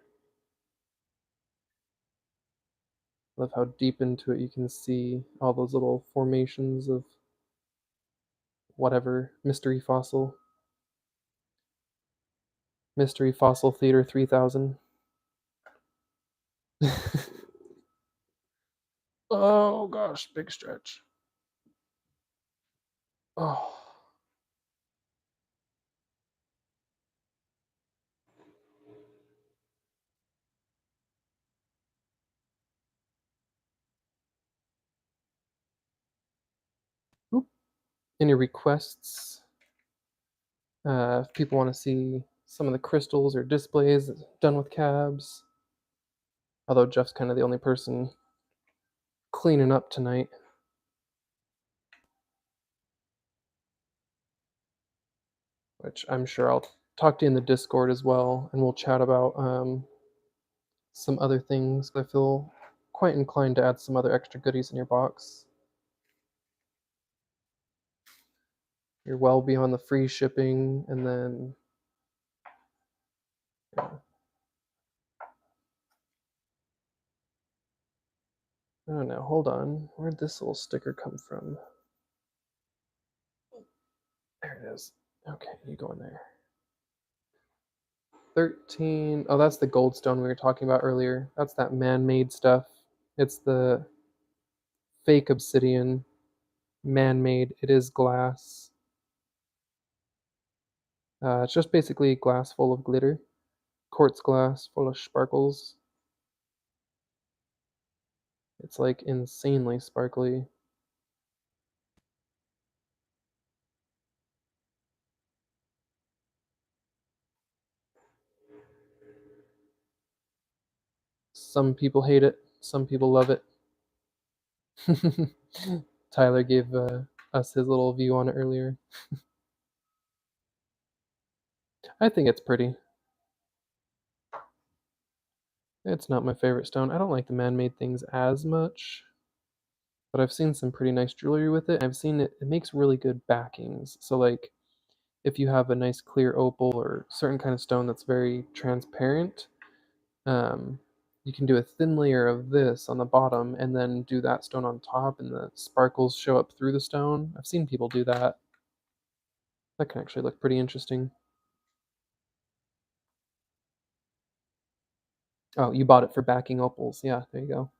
Love how deep into it you can see all those little formations of whatever mystery fossil. Mystery Fossil Theater 3000. Oh gosh, big stretch. Oh. Oop. Any requests? If people want to see some of the crystals or displays done with cabs. Although Jeff's kind of the only person cleaning up tonight. Which I'm sure I'll talk to you in the Discord as well, and we'll chat about some other things. I feel quite inclined to add some other extra goodies in your box. You're well beyond the free shipping, and then yeah. Oh no, hold on. Where'd this little sticker come from? There it is. Okay, you go in there. 13. Oh, that's the goldstone we were talking about earlier. That's that man-made stuff. It's the fake obsidian, man-made. It is glass. It's just basically glass full of glitter. Quartz glass full of sparkles. It's like insanely sparkly. Some people hate it. Some people love it. Tyler gave us his little view on it earlier. I think it's pretty. It's not my favorite stone. I don't like the man-made things as much, but I've seen some pretty nice jewelry with it. I've seen it makes really good backings. So like if you have a nice clear opal or certain kind of stone that's very transparent, um, you can do a thin layer of this on the bottom and then do that stone on top and the sparkles show up through the stone. I've seen people do that. That can actually look pretty interesting. Oh, you bought it for backing opals. Yeah, there you go.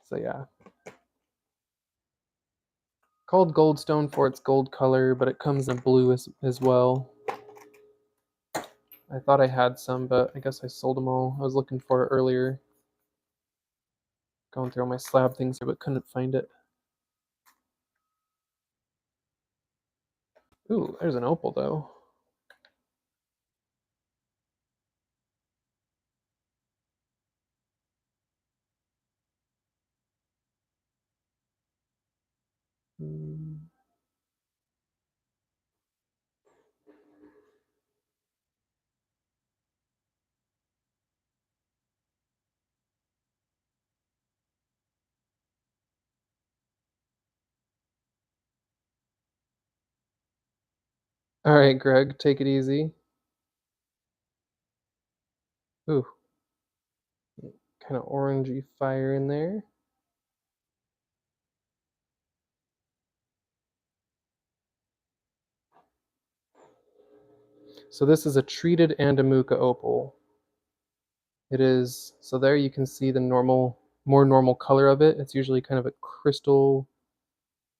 So yeah, called goldstone for its gold color, but it comes in blue as well. I thought I had some, but I guess I sold them all. I was looking for it earlier, going through all my slab things here, but couldn't find it. Ooh, there's an opal though. Hmm. All right, Greg, take it easy. Ooh, kind of orangey fire in there. So this is a treated Andamuka opal. It is, so there you can see the more normal color of it. It's usually kind of a crystal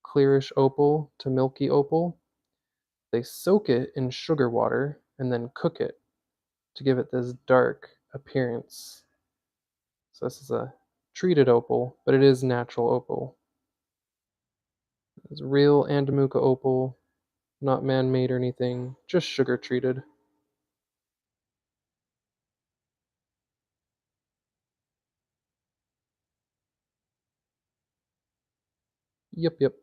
clearish opal to milky opal. They soak it in sugar water and then cook it to give it this dark appearance. So this is a treated opal, but it is natural opal. It's real Andamuka opal, not man-made or anything, just sugar treated. Yep, yep.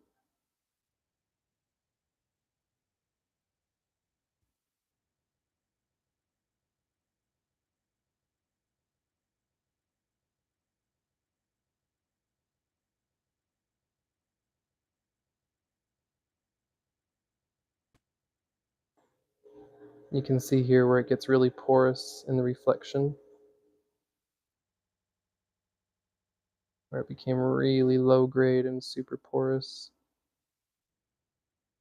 You can see here where it gets really porous in the reflection. where it became really low grade and super porous.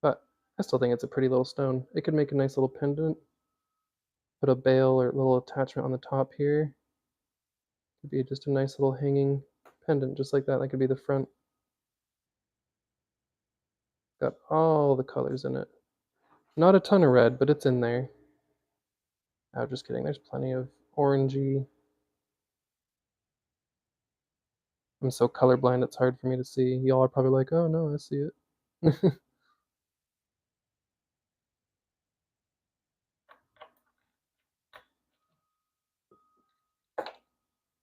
But I still think it's a pretty little stone. It could make a nice little pendant. Put a bail or little attachment on the top here. Could be just a nice little hanging pendant, just like that. That could be the front. Got all the colors in it. Not a ton of red, but it's in there. Oh, just kidding. There's plenty of orangey. I'm so colorblind, it's hard for me to see. Y'all are probably like, oh no, I see it.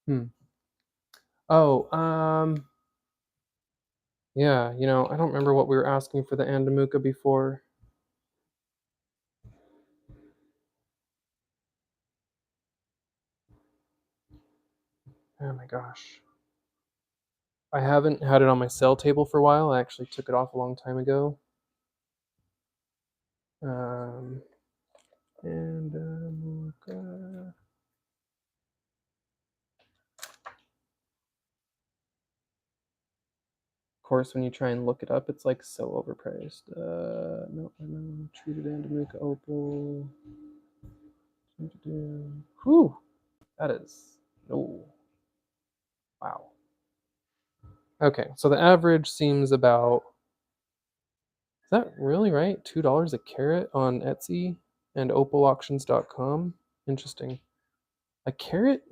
Hmm. Oh, yeah, I don't remember what we were asking for the Andamuka before. Oh my gosh. I haven't had it on my sale table for a while. I actually took it off a long time ago. Um, Andamuka. Of course, when you try and look it up, it's like so overpriced. No, treated Andamuka opal. Whew, that is, oh, wow. Okay, so the average seems about, is that really right? $2 a carat on Etsy and opalauctions.com? Interesting. A carat?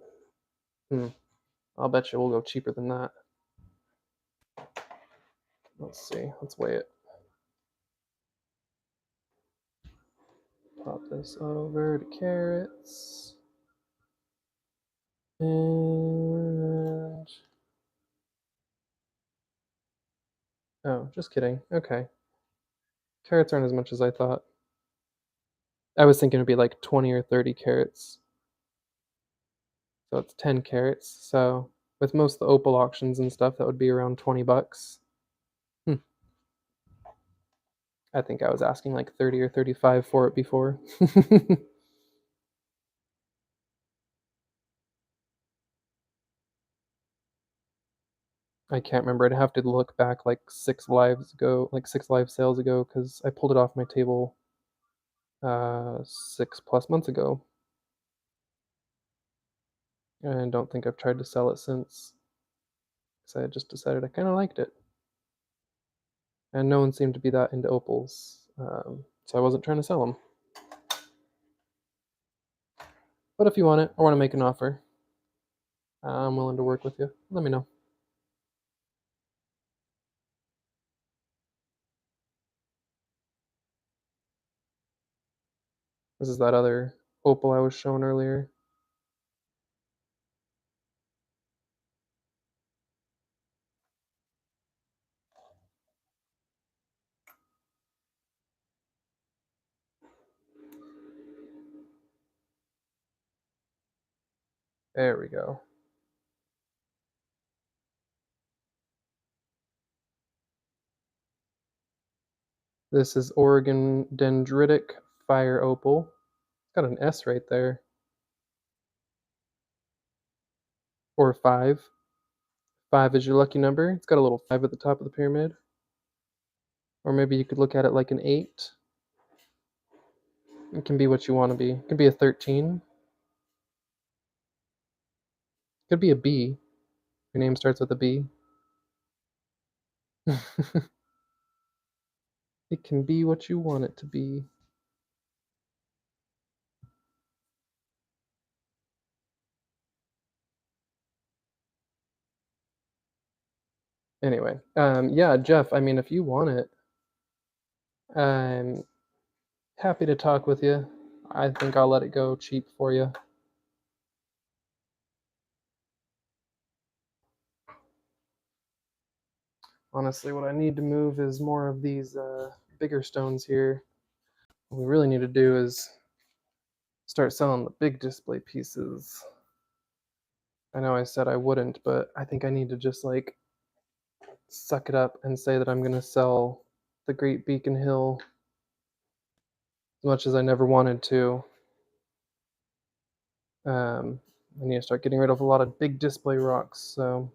Hmm, I'll bet you we'll go cheaper than that. Let's see, let's weigh it. Pop this over to carats. And, oh, just kidding. Okay. Carats aren't as much as I thought. I was thinking it'd be like 20 or 30 carats. So it's 10 carats. So with most of the opal auctions and stuff, that would be around 20 bucks. I think I was asking like 30 or 35 for it before. I can't remember. I'd have to look back like 6 live sales ago, because I pulled it off my table 6+ months ago. And I don't think I've tried to sell it since, because I just decided I kind of liked it. And no one seemed to be that into opals, so I wasn't trying to sell them. But if you want it or want to make an offer, I'm willing to work with you. Let me know. This is that other opal I was showing earlier. There we go. This is Oregon Dendritic Fire Opal. It's got an S right there. Or 5. 5 is your lucky number. It's got a little 5 at the top of the pyramid. Or maybe you could look at it like an 8. It can be what you want to be. It could be a 13. It could be a B. Your name starts with a B. It can be what you want it to be. Anyway, yeah, Jeff, I mean, if you want it, I'm happy to talk with you. I think I'll let it go cheap for you. Honestly, what I need to move is more of these bigger stones here. What we really need to do is start selling the big display pieces. I know I said I wouldn't, but I think I need to just like suck it up and say that I'm going to sell the Great Beacon Hill as much as I never wanted to. I need to start getting rid of a lot of big display rocks, so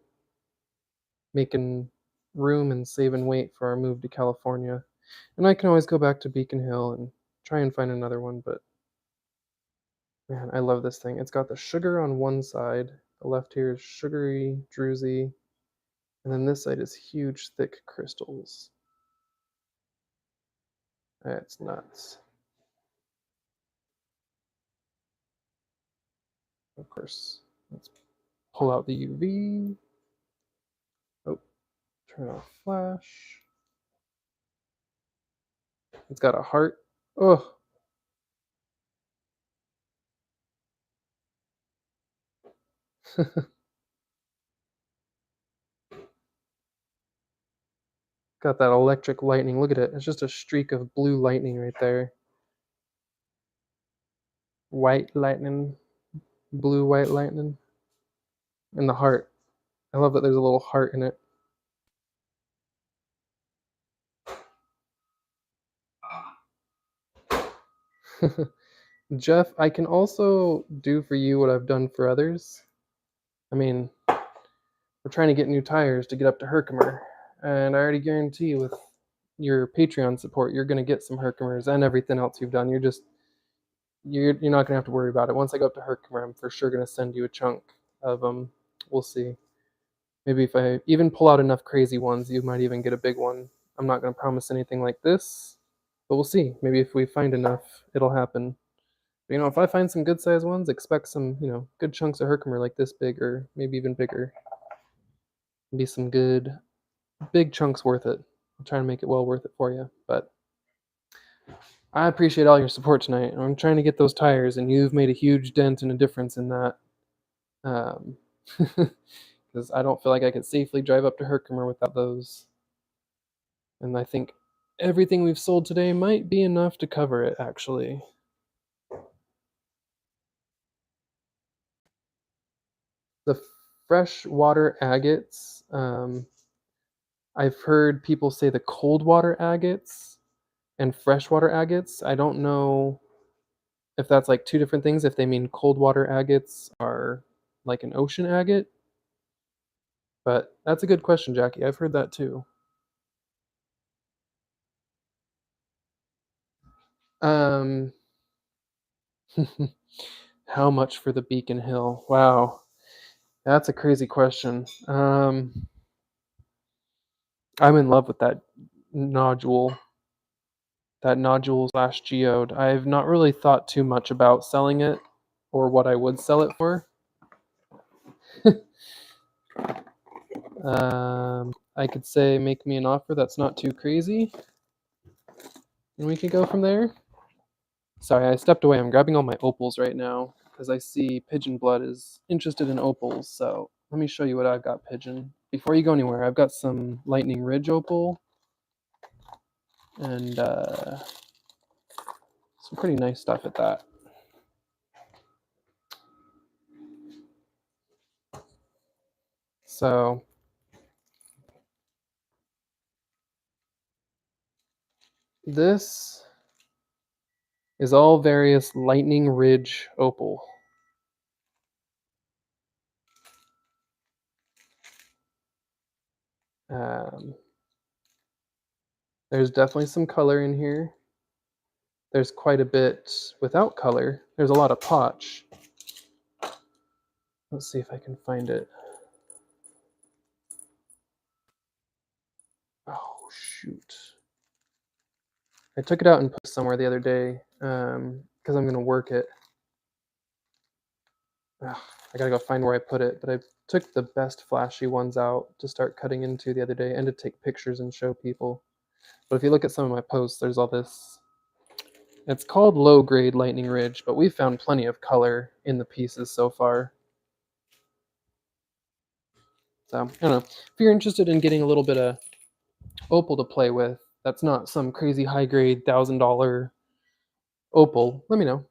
making room and saving weight for our move to California. And I can always go back to Beacon Hill and try and find another one, but man, I love this thing. It's got the sugar on one side. The left here is sugary, druzy, and then this side is huge, thick crystals. It's nuts. Of course, let's pull out the UV. Oh, turn off flash. It's got a heart. Oh, got that electric lightning. Look at it. It's just a streak of blue lightning right there. White lightning, blue white lightning, and the heart. I love that there's a little heart in it. Jeff, I can also do for you what I've done for others. I mean, we're trying to get new tires to get up to Herkimer, and I already guarantee you with your Patreon support, you're going to get some Herkimers and everything else you've done. You're not going to have to worry about it. Once I go up to Herkimer, I'm for sure going to send you a chunk of them. We'll see. Maybe if I even pull out enough crazy ones, you might even get a big one. I'm not going to promise anything like this, but we'll see. Maybe if we find enough, it'll happen. But, if I find some good sized ones, expect some, good chunks of Herkimer like this big or maybe even bigger. Be some good big chunks worth it. I'll try and make it well worth it for you. But I appreciate all your support tonight. I'm trying to get those tires, and you've made a huge dent and a difference in that. Because I don't feel like I could safely drive up to Herkimer without those. And I think everything we've sold today might be enough to cover it, actually. The freshwater agates, I've heard people say the cold water agates and freshwater agates. I don't know if that's like two different things, if they mean cold water agates are like an ocean agate. But that's a good question, Jackie. I've heard that too. Um, how much for the Beacon Hill? Wow, that's a crazy question. I'm in love with nodule, that nodule slash geode. I've not really thought too much about selling it or what I would sell it for. I could say make me an offer that's not too crazy, and we could go from there. Sorry, I stepped away. I'm grabbing all my opals right now because I see Pigeon Blood is interested in opals. So let me show you what I've got, Pigeon. Before you go anywhere, I've got some Lightning Ridge opal and some pretty nice stuff at that. So this is all various Lightning Ridge opal. There's definitely some color in here. There's quite a bit without color. There's a lot of potch. Let's see if I can find it. Oh, shoot. I took it out and put it somewhere the other day because I'm going to work it. Ugh, I got to go find where I put it, but I took the best flashy ones out to start cutting into the other day and to take pictures and show people. But if you look at some of my posts, there's all this. It's called low-grade Lightning Ridge, but we've found plenty of color in the pieces so far. So, I don't know. If you're interested in getting a little bit of opal to play with, that's not some crazy high-grade $1,000 opal, let me know.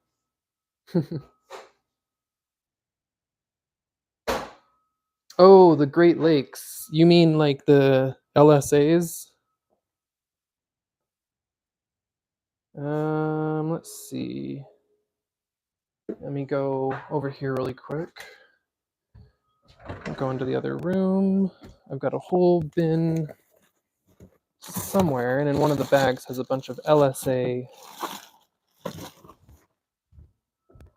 Oh, the Great Lakes. You mean like the LSAs? Let's see. Let me go over here really quick. Go into the other room. I've got a whole bin somewhere, and in one of the bags has a bunch of LSA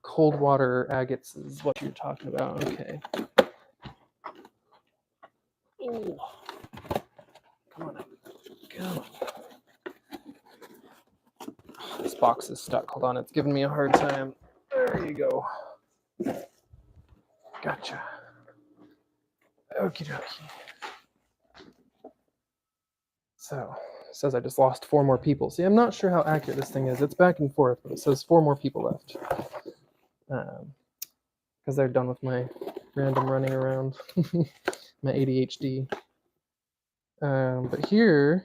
cold water agates is what you're talking about. Okay. Oh, come on. Come on. This box is stuck. Hold on, it's giving me a hard time. There you go. Gotcha. Okie dokie. So, it says I just lost 4 more people. See, I'm not sure how accurate this thing is. It's back and forth, but it says 4 more people left. Because they're done with my random running around, my ADHD. But here,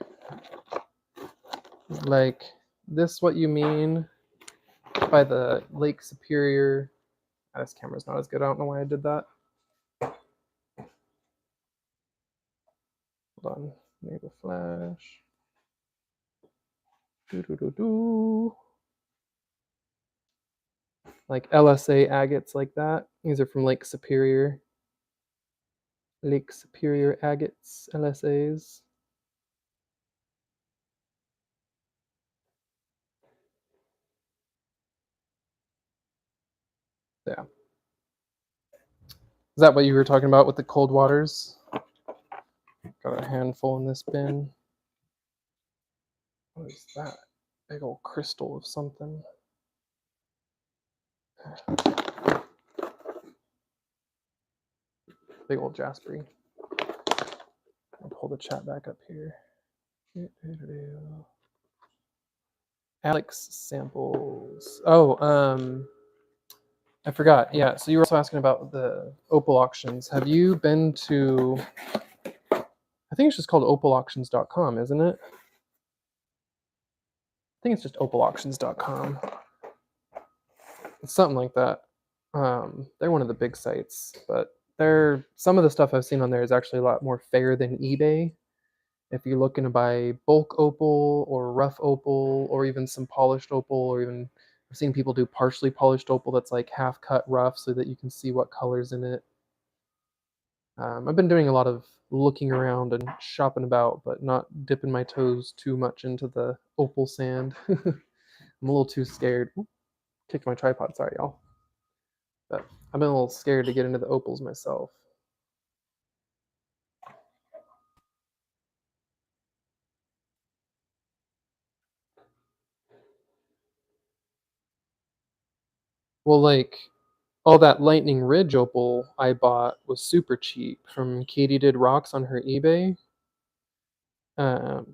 like, this what you mean by the Lake Superior. This camera's not as good. I don't know why I did that. Hold on. Enable flash. Like LSA agates like that. These are from Lake Superior. Lake Superior agates, LSAs. Yeah. Is that what you were talking about with the cold waters? Got a handful in this bin. What is that? Big old crystal of something. Big old Jaspery. I'll pull the chat back up here. Alex samples. Oh, I forgot. Yeah, so you were also asking about the opal auctions. Have you been to, I think it's just called opalauctions.com, isn't it? I think it's just opalauctions.com. It's something like that. They're one of the big sites, but some of the stuff I've seen on there is actually a lot more fair than eBay. If you're looking to buy bulk opal or rough opal or even some polished opal, or even I've seen people do partially polished opal that's like half cut rough so that you can see what color's in it. I've been doing a lot of looking around and shopping about, but not dipping my toes too much into the opal sand. I'm a little too scared. Oop, kicked my tripod, sorry y'all. But I've been a little scared to get into the opals myself. Well, like, all that Lightning Ridge opal I bought was super cheap from Katie Did Rocks on her eBay.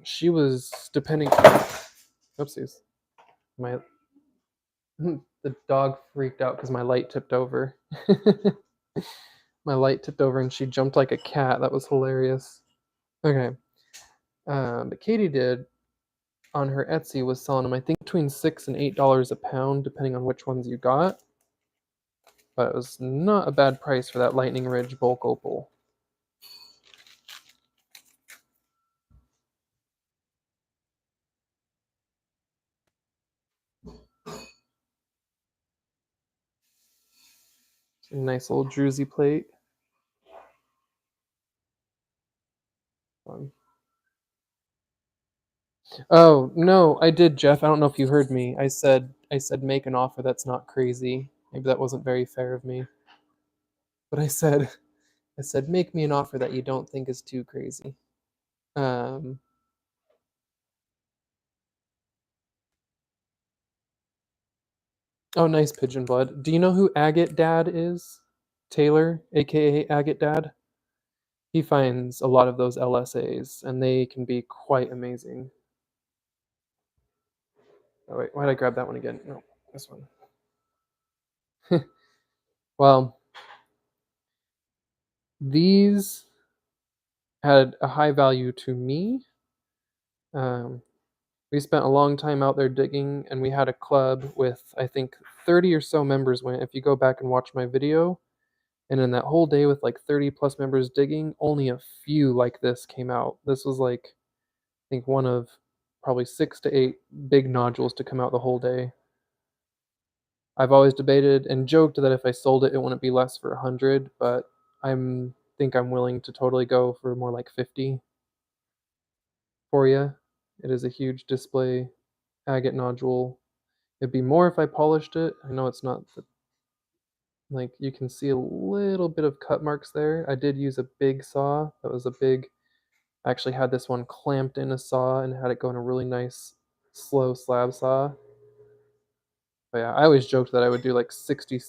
She was depending. Oopsies, my the dog freaked out because my light tipped over. My light tipped over and she jumped like a cat. That was hilarious. Okay, but Katie Did on her Etsy was selling them, I think, between $6 and $8 a pound, depending on which ones you got. But it was not a bad price for that Lightning Ridge bulk opal. Nice little druzy plate. Oh no, I did, Jeff. I don't know if you heard me. I said make an offer that's not crazy. Maybe that wasn't very fair of me. But I said make me an offer that you don't think is too crazy. Um, oh, nice pigeon blood. Do you know who Agate Dad is? Taylor, aka Agate Dad. He finds a lot of those LSAs, and they can be quite amazing. Oh wait, why did I grab that one again? No, this one. Well, these had a high value to me. We spent a long time out there digging, and we had a club with, I think, 30 or so members went. If you go back and watch my video, and in that whole day with like 30 plus members digging, only a few like this came out. This was like, I think, one of probably 6 to 8 big nodules to come out the whole day. I've always debated and joked that if I sold it, it wouldn't be less for 100, but I'm think I'm willing to totally go for more like 50 for you. It is a huge display agate nodule. It'd be more if I polished it. I know it's not like you can see a little bit of cut marks there. I did use a big saw. That was a big, I actually had this one clamped in a saw and had it go in a really nice slow slab saw. But yeah, I always joked that I would do like 60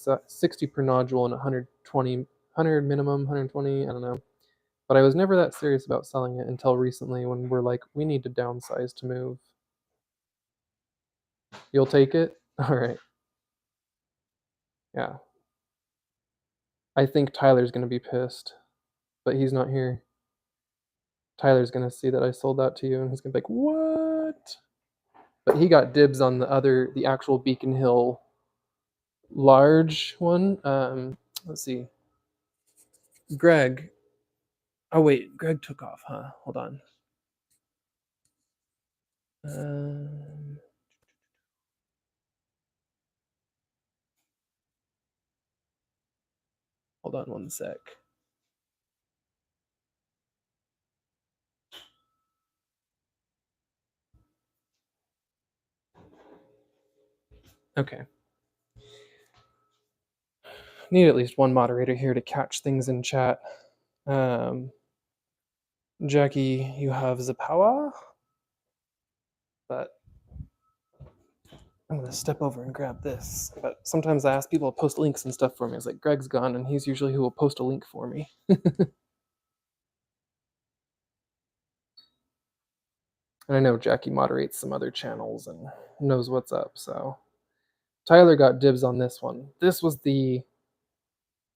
per nodule and 120, 100 minimum, 120, I don't know. But I was never that serious about selling it until recently when we're like, we need to downsize to move. You'll take it? All right. Yeah. I think Tyler's going to be pissed, but he's not here. Tyler's going to see that I sold that to you and he's going to be like, what? But he got dibs on the actual Beacon Hill large one. Let's see. Greg. Oh, wait. Greg took off, huh? Hold on. Um, Hold on one sec. Okay. Need at least one moderator here to catch things in chat. Jackie, you have the power, but I'm gonna step over and grab this. But sometimes I ask people to post links and stuff for me. It's like Greg's gone, and he's usually who will post a link for me. And I know Jackie moderates some other channels and knows what's up. So Tyler got dibs on this one. This was the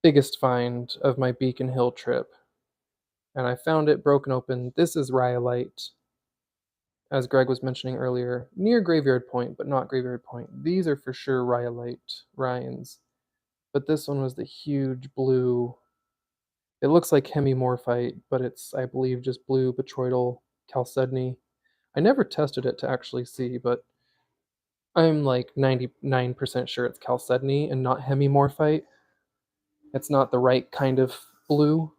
biggest find of my Beacon Hill trip, and I found it broken open. This is rhyolite, as Greg was mentioning earlier, near Graveyard Point, but not Graveyard Point. These are for sure rhyolite Ryans, but this one was the huge blue. It looks like hemimorphite, but it's, I believe, just blue botryoidal chalcedony. I never tested it to actually see, but I'm like 99% sure it's chalcedony and not hemimorphite. It's not the right kind of blue.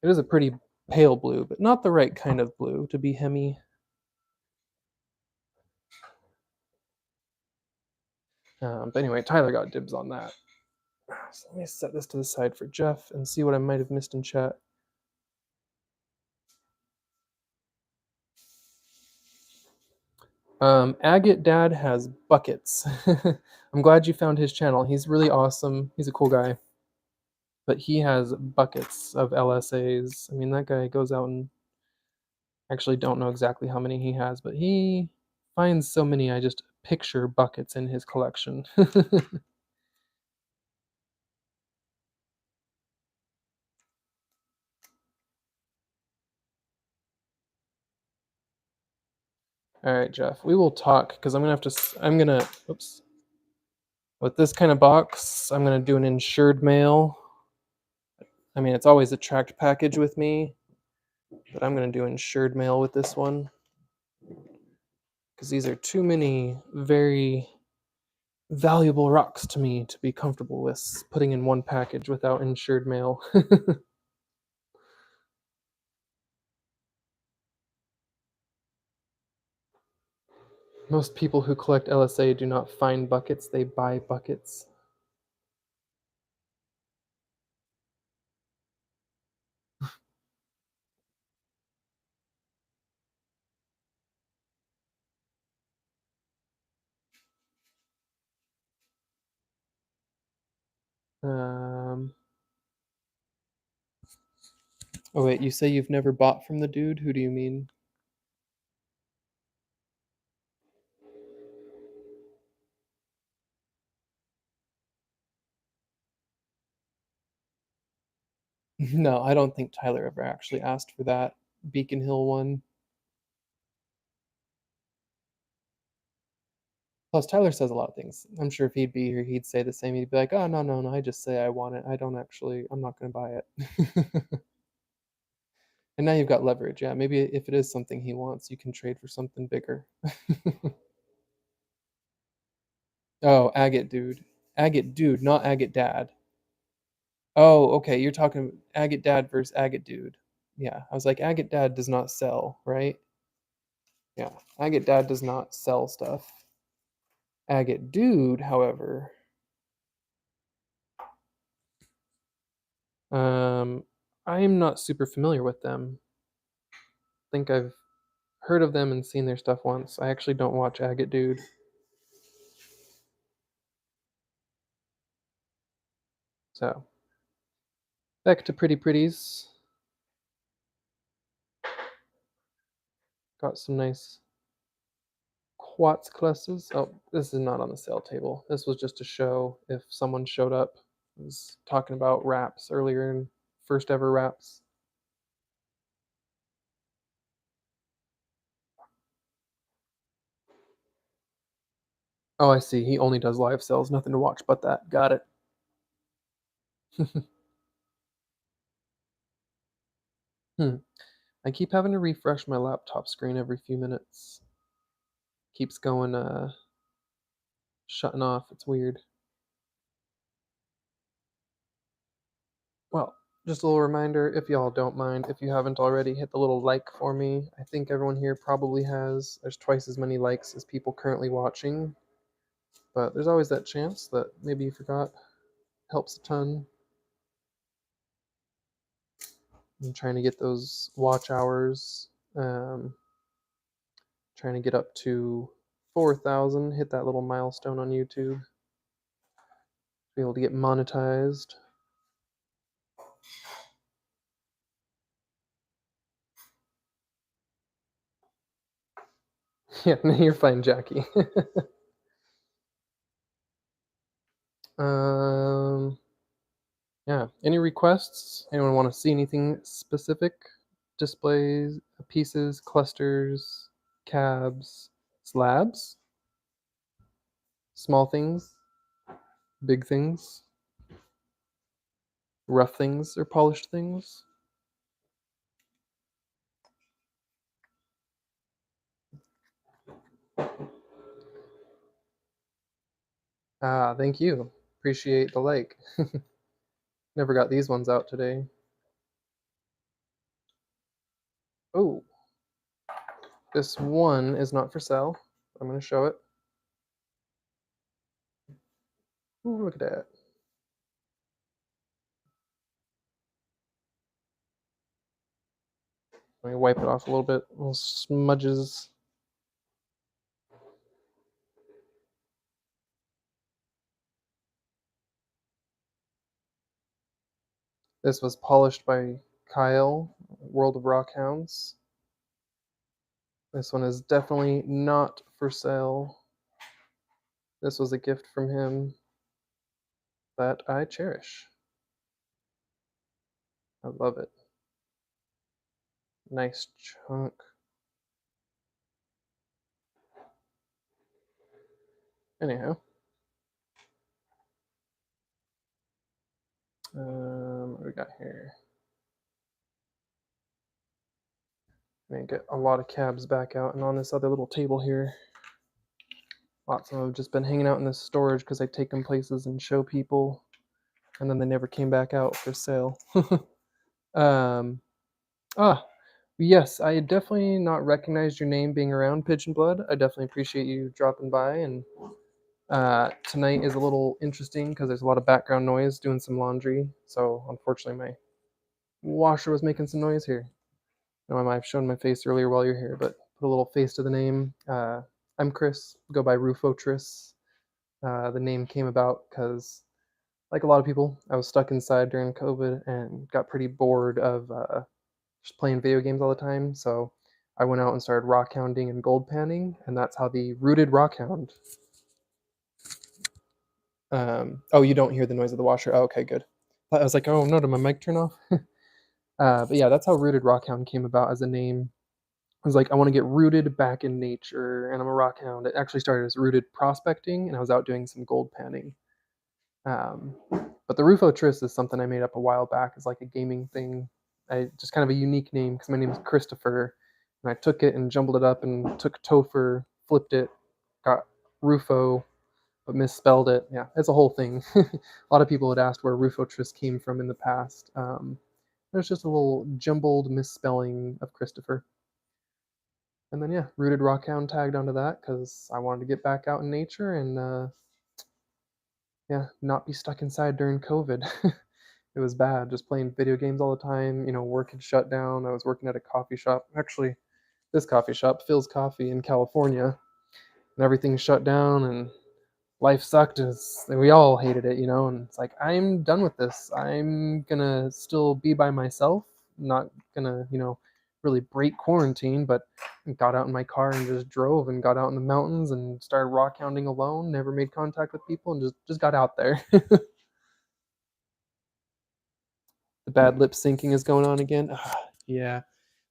It is a pretty pale blue, but not the right kind of blue to be hemi. But anyway, Tyler got dibs on that. So let me set this to the side for Jeff and see what I might have missed in chat. Agate Dad has buckets. I'm glad you found his channel. He's really awesome. He's a cool guy. But he has buckets of LSAs. I mean, that guy goes out and actually don't know exactly how many he has, but he finds so many. I just picture buckets in his collection. All right, Jeff, we will talk because oops. With this kind of box, I'm going to do an insured mail. I mean, it's always a tracked package with me, but I'm going to do insured mail with this one because these are too many very valuable rocks to me to be comfortable with putting in one package without insured mail. Most people who collect LSA do not find buckets, they buy buckets. Oh wait, you say you've never bought from the dude? Who do you mean? No, I don't think Tyler ever actually asked for that Beacon Hill one. Plus, Tyler says a lot of things. I'm sure if he'd be here, he'd say the same. He'd be like, "Oh, no, no, no, I just say I want it. I don't actually, I'm not going to buy it." And now you've got leverage. Yeah, maybe if it is something he wants, you can trade for something bigger. Oh, agate dude. Agate dude, not agate dad. Oh, okay, you're talking Agate Dad versus Agate Dude. Yeah, I was like, Agate Dad does not sell, right? Yeah, Agate Dad does not sell stuff. Agate Dude, however, um, I'm not super familiar with them. I think I've heard of them and seen their stuff once. I actually don't watch Agate Dude. So, back to Pretty Pretties. Got some nice quartz clusters. Oh, this is not on the sale table. This was just to show if someone showed up. I was talking about wraps earlier in first ever wraps. Oh, I see. He only does live sales. Nothing to watch but that. Got it. Hmm. I keep having to refresh my laptop screen every few minutes. Keeps going, shutting off. It's weird. Well, just a little reminder, if y'all don't mind, if you haven't already, hit the little like for me. I think everyone here probably has. There's twice as many likes as people currently watching, but there's always that chance that maybe you forgot. Helps a ton. I'm trying to get those watch hours. Trying to get up to 4,000. Hit that little milestone on YouTube. Be able to get monetized. Yeah, you're fine, Jackie. um, yeah. Any requests? Anyone want to see anything specific? Displays, pieces, clusters, cabs, slabs, small things, big things, rough things, or polished things? Ah, thank you. Appreciate the like. Never got these ones out today. Oh, this one is not for sale. I'm going to show it. Ooh, look at that. Let me wipe it off a little bit. Little smudges. This was polished by Kyle, World of Rockhounds. This one is definitely not for sale. This was a gift from him that I cherish. I love it. Nice chunk. Anyhow, what do we got here? I'm gonna get a lot of cabs back out, and on this other little table here, lots of them have just been hanging out in this storage because I take them places and show people, and then they never came back out for sale. um, ah, yes, I definitely not recognized your name being around, Pigeon Blood. I definitely appreciate you dropping by, and tonight is a little interesting because there's a lot of background noise doing some laundry. So unfortunately, my washer was making some noise here. I might have shown my face earlier while you're here, but put a little face to the name. I'm Chris. Go by Rufotris. The name came about because, like a lot of people, I was stuck inside during COVID and got pretty bored of just playing video games all the time. So I went out and started rock hounding and gold panning, and that's how the rooted rock hound. Oh, you don't hear the noise of the washer. Oh, okay, good. I was like, oh no, did my mic turn off? But yeah, that's how rooted rock hound came about as a name. I was like, I want to get rooted back in nature, and I'm a rock hound. It actually started as rooted prospecting, and I was out doing some gold panning. Um, but the Rufo Tris is something I made up a while back as like a gaming thing. I just kind of a unique name because my name is Christopher, and I took it and jumbled it up and took Topher, flipped it, got Rufo, but misspelled it. Yeah, it's a whole thing. A lot of people had asked where Rufotris came from in the past. There's just a little jumbled misspelling of Christopher. And then yeah, rooted rockhound tagged onto that because I wanted to get back out in nature and yeah, not be stuck inside during COVID. It was bad, just playing video games all the time. Work had shut down. I was working at a coffee shop. Actually, this coffee shop, Phil's Coffee in California, and everything shut down and life sucked. We all hated it, and it's like, I'm done with this. I'm gonna still be by myself, not gonna, really break quarantine, but got out in my car and just drove and got out in the mountains and started rock hounding alone, never made contact with people, and just got out there. The bad lip syncing is going on again. Yeah.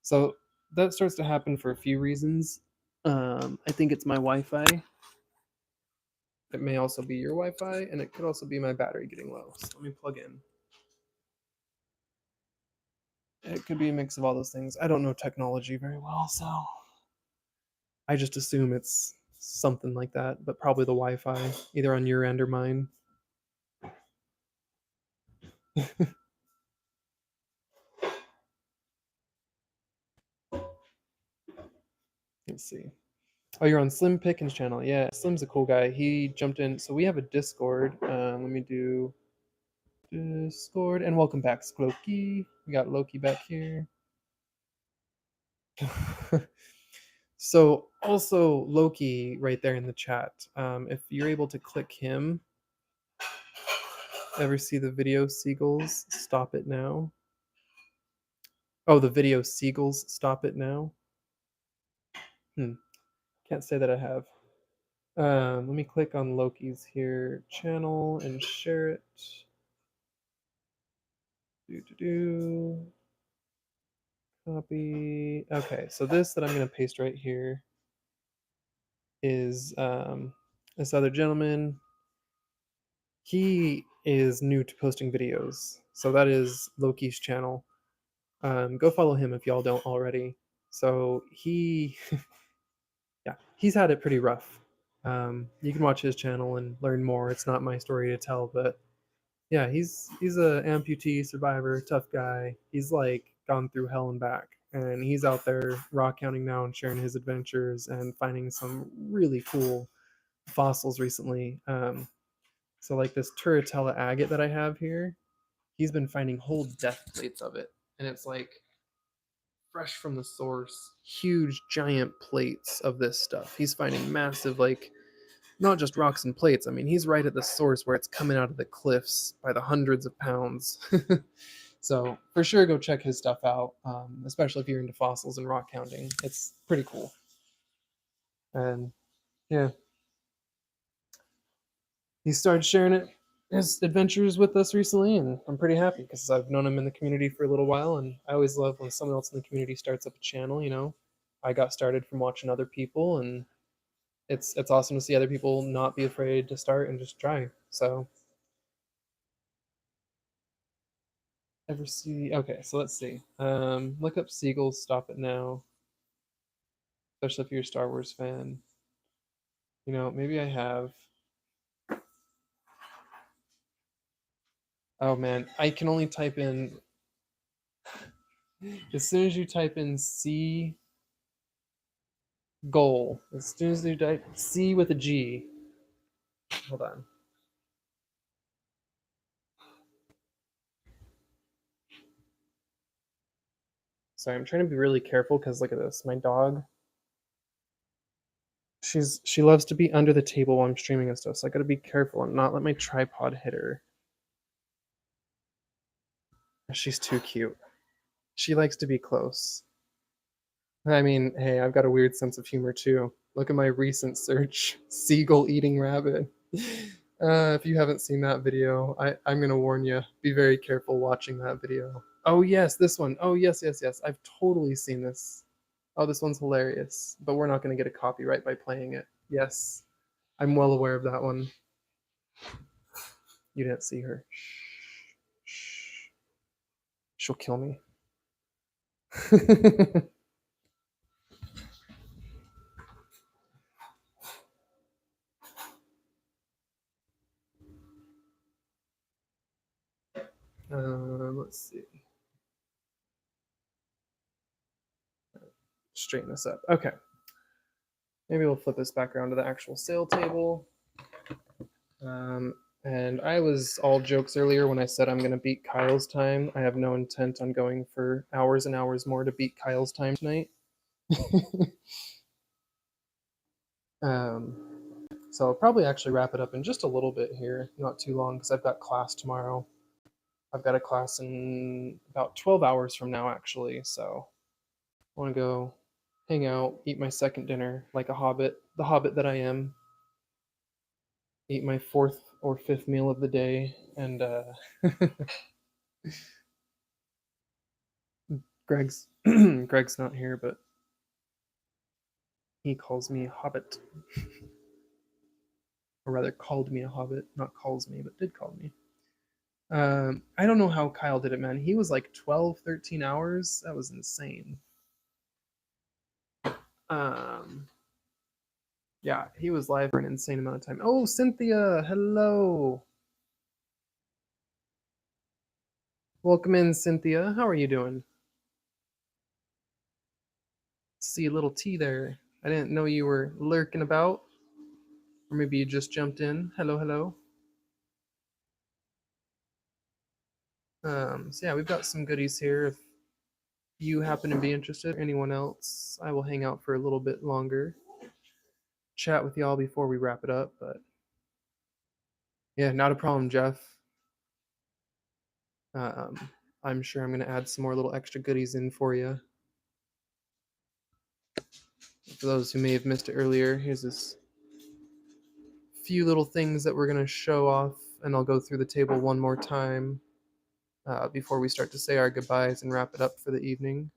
So that starts to happen for a few reasons. I think it's my Wi-Fi. It may also be your Wi-Fi, and it could also be my battery getting low. So let me plug in. It could be a mix of all those things. I don't know technology very well, so I just assume it's something like that, but probably the Wi-Fi, either on your end or mine. Let's see. Oh, you're on Slim Pickens' channel. Yeah, Slim's a cool guy. He jumped in. So we have a Discord. Let me do Discord, and welcome back, Loki. We got Loki back here. So also Loki right there in the chat. If you're able to click him, ever see the video seagulls? Stop it now. Oh, the video seagulls. Stop it now. Can't say that I have. Let me click on Loki's here channel and share it. Copy. Okay, so this that I'm going to paste right here is this other gentleman. He is new to posting videos, so that is Loki's channel. Go follow him if y'all don't already. So yeah, he's had it pretty rough. You can watch his channel and learn more. It's not my story to tell, but yeah, he's a amputee survivor, tough guy. He's like gone through hell and back, and he's out there rock counting now and sharing his adventures and finding some really cool fossils recently. So like this Turritella agate that I have here, he's been finding whole death plates of it, and it's like fresh from the source, huge giant plates of this stuff. He's finding massive, like, not just rocks and plates. I mean, he's right at the source where it's coming out of the cliffs by the hundreds of pounds. So for sure, go check his stuff out, especially if you're into fossils and rock hounding. It's pretty cool. And yeah, he started sharing his adventures with us recently, and I'm pretty happy because I've known him in the community for a little while, and I always love when someone else in the community starts up a channel. I got started from watching other people, and it's awesome to see other people not be afraid to start and just try. So ever see? Okay, so let's see. Look up Seagulls. Stop it now. Especially if you're a Star Wars fan. Maybe I have. Oh man, I can only type in. As soon as you type in C goal, as soon as you type C with a G. Hold on. Sorry, I'm trying to be really careful because look at this. My dog. She loves to be under the table while I'm streaming and stuff, so I gotta be careful and not let my tripod hit her. She's too cute. She likes to be close. I mean, hey, I've got a weird sense of humor too. Look at my recent search: seagull eating rabbit. If you haven't seen that video, I'm gonna warn you: be very careful watching that video. Oh yes, this one. Oh yes, yes, yes. I've totally seen this. Oh, this one's hilarious, but we're not gonna get a copyright by playing it. Yes, I'm well aware of that one. You didn't see her. Shh. Shh. She'll kill me. Let's see. Straighten this up. Okay. Maybe we'll flip this back around to the actual sale table. Um, and I was all jokes earlier when I said I'm going to beat Kyle's time. I have no intent on going for hours and hours more to beat Kyle's time tonight. um, so I'll probably actually wrap it up in just a little bit here, not too long, because I've got class tomorrow. I've got a class in about 12 hours from now, actually. So I want to go hang out, eat my second dinner like a hobbit, the hobbit that I am, eat my fourth or fifth meal of the day, and Greg's Greg's not here, but he calls me a hobbit, or rather called me a hobbit, not calls me, but did call me. I don't know how Kyle did it, man. He was like 12, 13 hours. That was insane. Um, yeah, he was live for an insane amount of time. Oh, Cynthia, hello. Welcome in, Cynthia. How are you doing? See a little T there. I didn't know you were lurking about, or maybe you just jumped in. Hello, hello. So yeah, we've got some goodies here. If you happen to be interested, or anyone else, I will hang out for a little bit longer, chat with y'all before we wrap it up. But yeah, not a problem, Jeff. Um, I'm sure I'm going to add some more little extra goodies in for you. For those who may have missed it earlier, here's this few little things that we're going to show off, and I'll go through the table one more time before we start to say our goodbyes and wrap it up for the evening.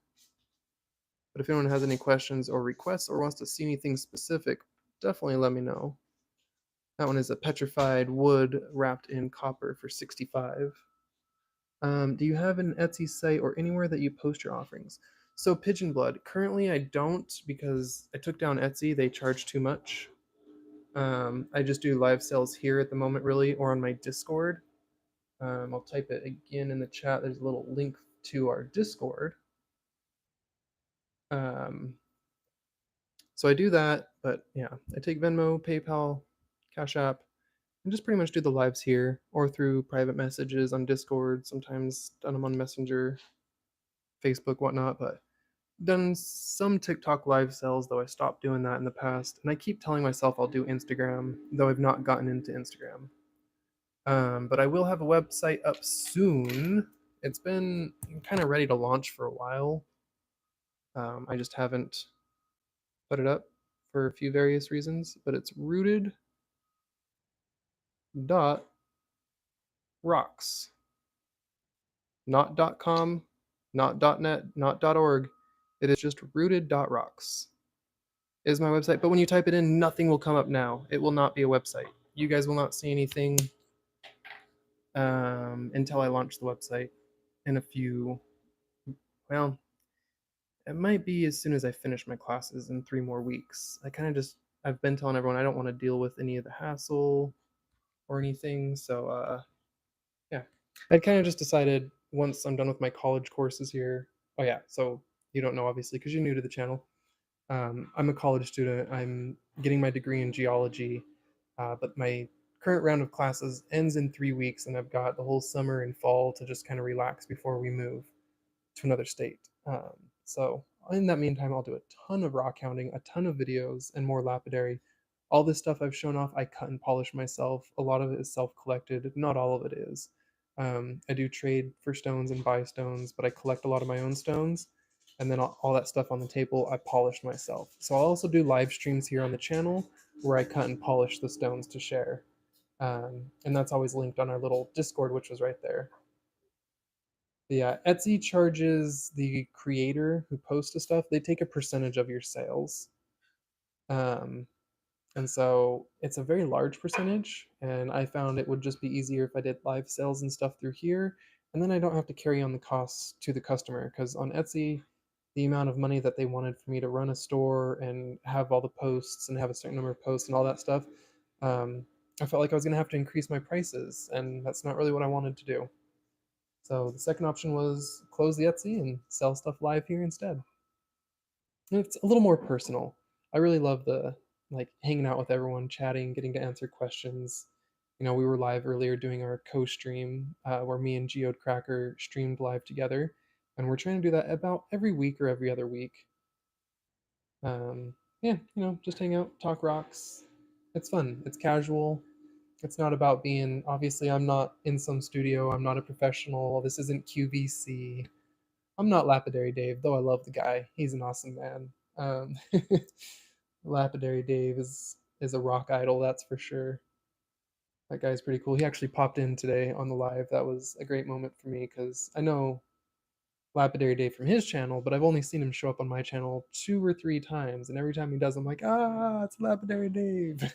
But if anyone has any questions or requests or wants to see anything specific, definitely let me know. That one is a petrified wood wrapped in copper for 65. Do you have an Etsy site or anywhere that you post your offerings? So Pigeon Blood, currently I don't, because I took down Etsy. They charge too much. I just do live sales here at the moment, really, or on my Discord. I'll type it again in the chat. There's a little link to our Discord. Um, so I do that, but yeah, I take Venmo, PayPal, Cash App, and just pretty much do the lives here or through private messages on Discord. Sometimes done them on Messenger, Facebook, whatnot. But done some TikTok live sales, though I stopped doing that in the past. And I keep telling myself I'll do Instagram, though I've not gotten into Instagram. But I will have a website up soon. It's been kind of ready to launch for a while. I just haven't put it up for a few various reasons, but it's rooted.rocks. Not .com, not .net, not .org. It is just rooted.rocks is my website. But when you type it in, nothing will come up now. It will not be a website. You guys will not see anything until I launch the website in a few, well, it might be as soon as I finish my classes in 3 more weeks. I've been telling everyone I don't want to deal with any of the hassle or anything. So, yeah, I kind of just decided once I'm done with my college courses here. Oh, yeah. So, you don't know, obviously, because you're new to the channel. I'm a college student. I'm getting my degree in geology, but my current round of classes ends in 3 weeks, and I've got the whole summer and fall to just kind of relax before we move to another state. So in that meantime, I'll do a ton of rock hounding, a ton of videos, and more lapidary. All this stuff I've shown off, I cut and polish myself. A lot of it is self-collected. Not all of it is. I do trade for stones and buy stones, but I collect a lot of my own stones. And then all that stuff on the table, I polished myself. So I'll also do live streams here on the channel where I cut and polish the stones to share. And that's always linked on our little Discord, which was right there. Yeah, Etsy charges the creator who posts the stuff, they take a percentage of your sales. Um, and so it's a very large percentage. And I found it would just be easier if I did live sales and stuff through here. And then I don't have to carry on the costs to the customer. Because on Etsy, the amount of money that they wanted for me to run a store and have all the posts and have a certain number of posts and all that stuff, I felt like I was going to have to increase my prices. And that's not really what I wanted to do. So the second option was close the Etsy and sell stuff live here instead. And it's a little more personal. I really love the like hanging out with everyone, chatting, getting to answer questions. We were live earlier doing our co-stream where me and Geode Cracker streamed live together, and we're trying to do that about every week or every other week. Yeah, just hang out, talk rocks. It's fun. It's casual. It's not about being. Obviously, I'm not in some studio. I'm not a professional. This isn't QVC. I'm not Lapidary Dave, though I love the guy. He's an awesome man. Um, Lapidary Dave is a rock idol, that's for sure. That guy's pretty cool. He actually popped in today on the live. That was a great moment for me because I know Lapidary Dave from his channel, but I've only seen him show up on my channel 2 or 3 times, and every time he does, I'm like, it's Lapidary Dave.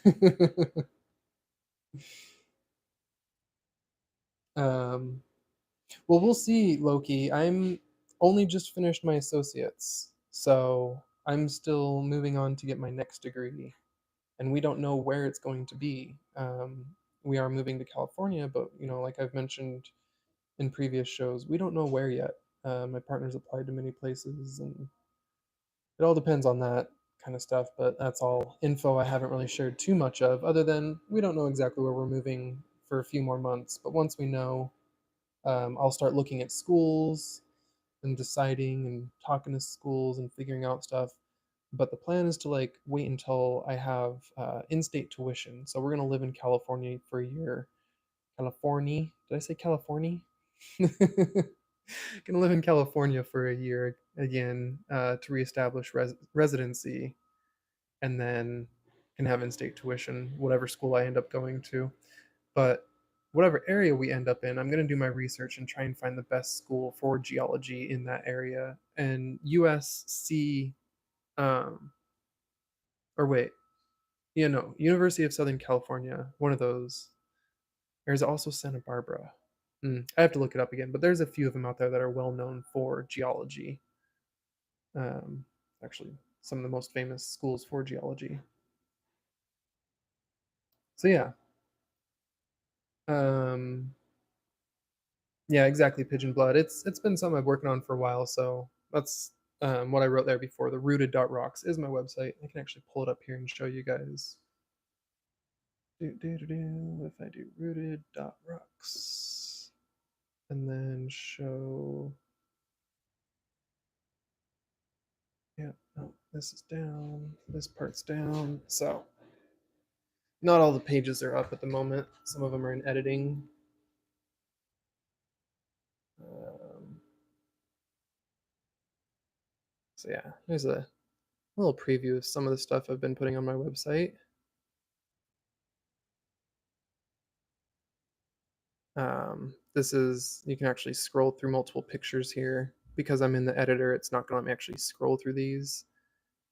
um, well, we'll see, Loki. I'm only just finished my associates, so I'm still moving on to get my next degree, and we don't know where it's going to be. We are moving to California, but like I've mentioned in previous shows, we don't know where yet. My partner's applied to many places, and it all depends on that kind of stuff. But that's all info I haven't really shared too much of, other than we don't know exactly where we're moving for a few more months. But once we know, I'll start looking at schools and deciding and talking to schools and figuring out stuff. But the plan is to like wait until I have in-state tuition. So we're gonna live in California for a year. California? Did I say California? Gonna live in California for a year again to reestablish residency, and then can have in-state tuition, whatever school I end up going to. But whatever area we end up in, I'm going to do my research and try and find the best school for geology in that area. And USC, um, or wait, no, University of Southern California, one of those. There's also Santa Barbara. I have to look it up again, but there's a few of them out there that are well known for geology. Um, Actually, some of the most famous schools for geology. So yeah, um, yeah, exactly. Pigeon blood. It's been something I've working on for a while, so that's what I wrote there before. The rooted.rocks is my website. I can actually pull it up here and show you guys. If I do rooted.rocks and then show, yeah, no, this is down, this part's down. So not all the pages are up at the moment. Some of them are in editing. Um, so yeah, there's a little preview of some of the stuff I've been putting on my website. This is, you can actually scroll through multiple pictures here. Because I'm in the editor, it's not going to let me actually scroll through these.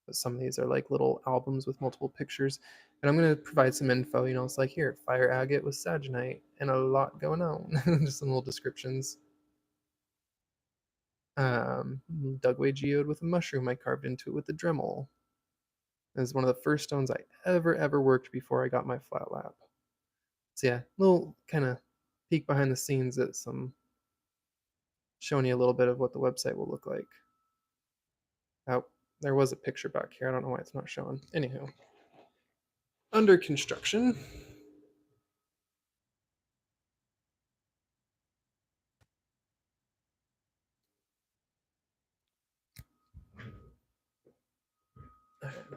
But some of these are like little albums with multiple pictures. And I'm going to provide some info. It's like here, fire agate with saginite and a lot going on. Just some little descriptions. Dugway geode with a mushroom I carved into it with the Dremel. This is one of the first stones I ever worked before I got my flat lap. So yeah, little kind of peek behind the scenes at some, showing you a little bit of what the website will look like. Oh, there was a picture back here. I don't know why it's not showing. Anywho, under construction.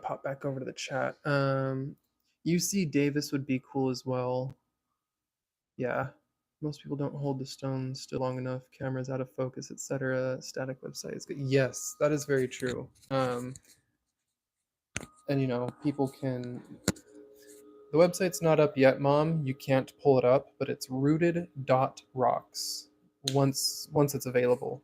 Pop back over to the chat. UC Davis would be cool as well. Yeah, most people don't hold the stones still long enough. Cameras out of focus, etc. Static website is good. Yes, that is very true. And people can. The website's not up yet, Mom. You can't pull it up, but it's rooted.rocks. Once it's available.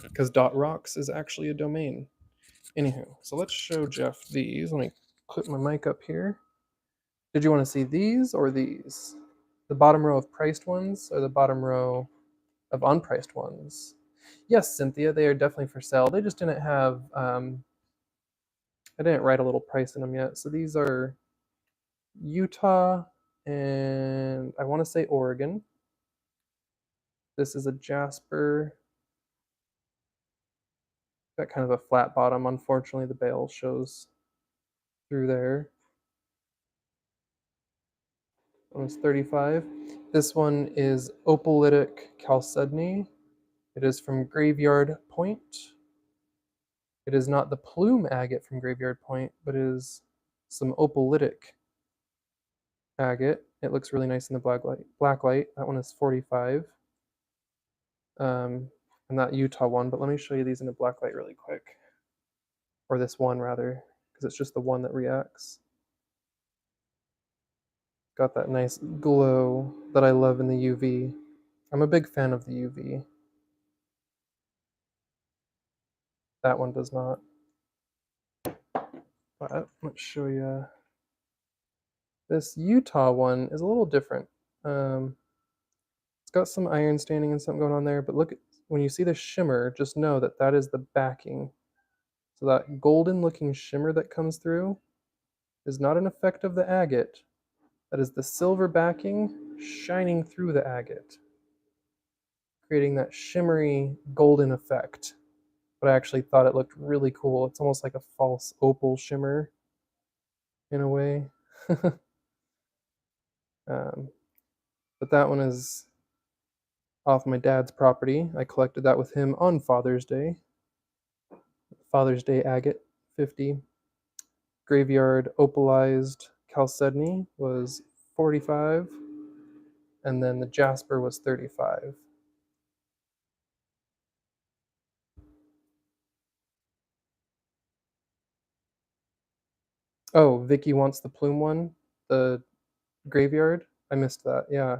Because .rocks is actually a domain. Anywho, so let's show Jeff these. Let me put my mic up here. Did you want to see these or these? The bottom row of priced ones or the bottom row of unpriced ones? Yes, Cynthia, they are definitely for sale. They just didn't have, I didn't write a little price in them yet. So these are Utah and I want to say Oregon. This is a Jasper. Got kind of a flat bottom. Unfortunately, the bail shows through there. Almost 35. This one is opalitic chalcedony. It is from Graveyard Point. It is not the plume agate from Graveyard Point, but it is some opalitic agate. It looks really nice in the black light. Black light. That one is 45. And that Utah one, but let me show you these in a black light really quick. Or this one rather, because it's just the one that reacts. Got that nice glow that I love in the UV. I'm a big fan of the UV. That one does not. But let's show you. This Utah one is a little different. It's got some iron staining and something going on there, but look, when you see the shimmer, just know that that is the backing. So that golden looking shimmer that comes through is not an effect of the agate. That is the silver backing shining through the agate, creating that shimmery golden effect. But I actually thought it looked really cool. It's almost like a false opal shimmer in a way. But that one is off my dad's property. I collected that with him on Father's Day. Father's Day agate, 50. Graveyard opalized chalcedony was 45. And then the jasper was 35. Oh, Vicky wants the plume one, the graveyard. I missed that. Yeah,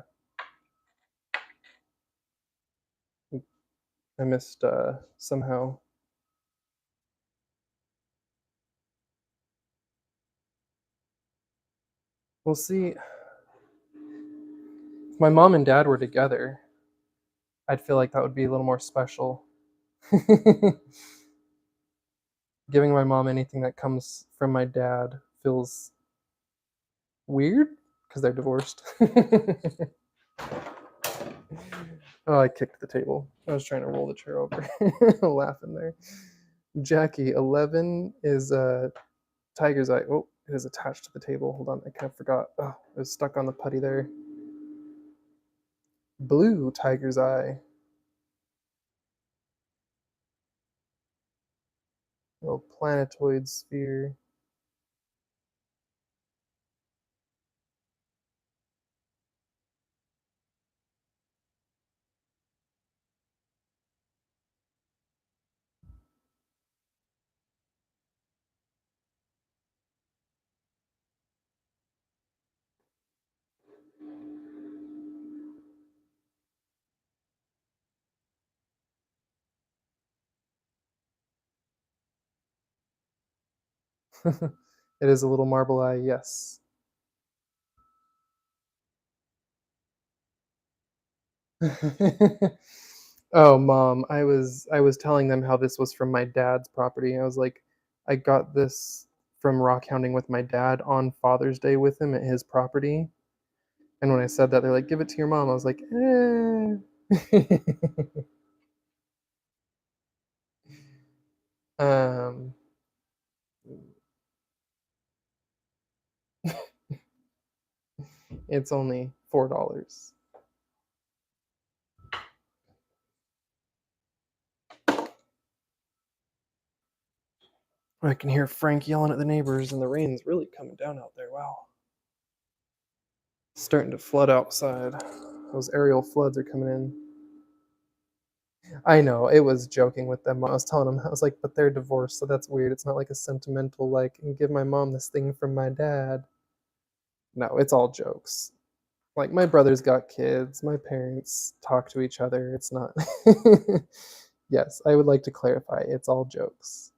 I missed somehow. We'll see. If my mom and dad were together, I'd feel like that would be a little more special. Giving my mom anything that comes from my dad feels weird because they're divorced. Oh, I kicked the table. I was trying to roll the chair over. Laughing there. Jackie, 11 is Tiger's Eye. Oh, it is attached to the table. Hold on, I kind of forgot. Oh, it was stuck on the putty there. Blue Tiger's Eye. Little planetoid sphere. It is a little marble eye, yes. Oh, mom, I was telling them how this was from my dad's property. I was like, I got this from rock hounding with my dad on Father's Day with him at his property. And when I said that, they're like, "Give it to your mom." I was like, eh. um, it's only $4. I can hear Frank yelling at the neighbors, and the rain's really coming down out there. Wow. It's starting to flood outside. Those aerial floods are coming in. I know, it was joking with them. I was telling them, I was like, but they're divorced, so that's weird. It's not like a sentimental, like, and give my mom this thing from my dad. No, it's all jokes. Like, my brother's got kids, my parents talk to each other. It's not. Yes, I would like to clarify, it's all jokes.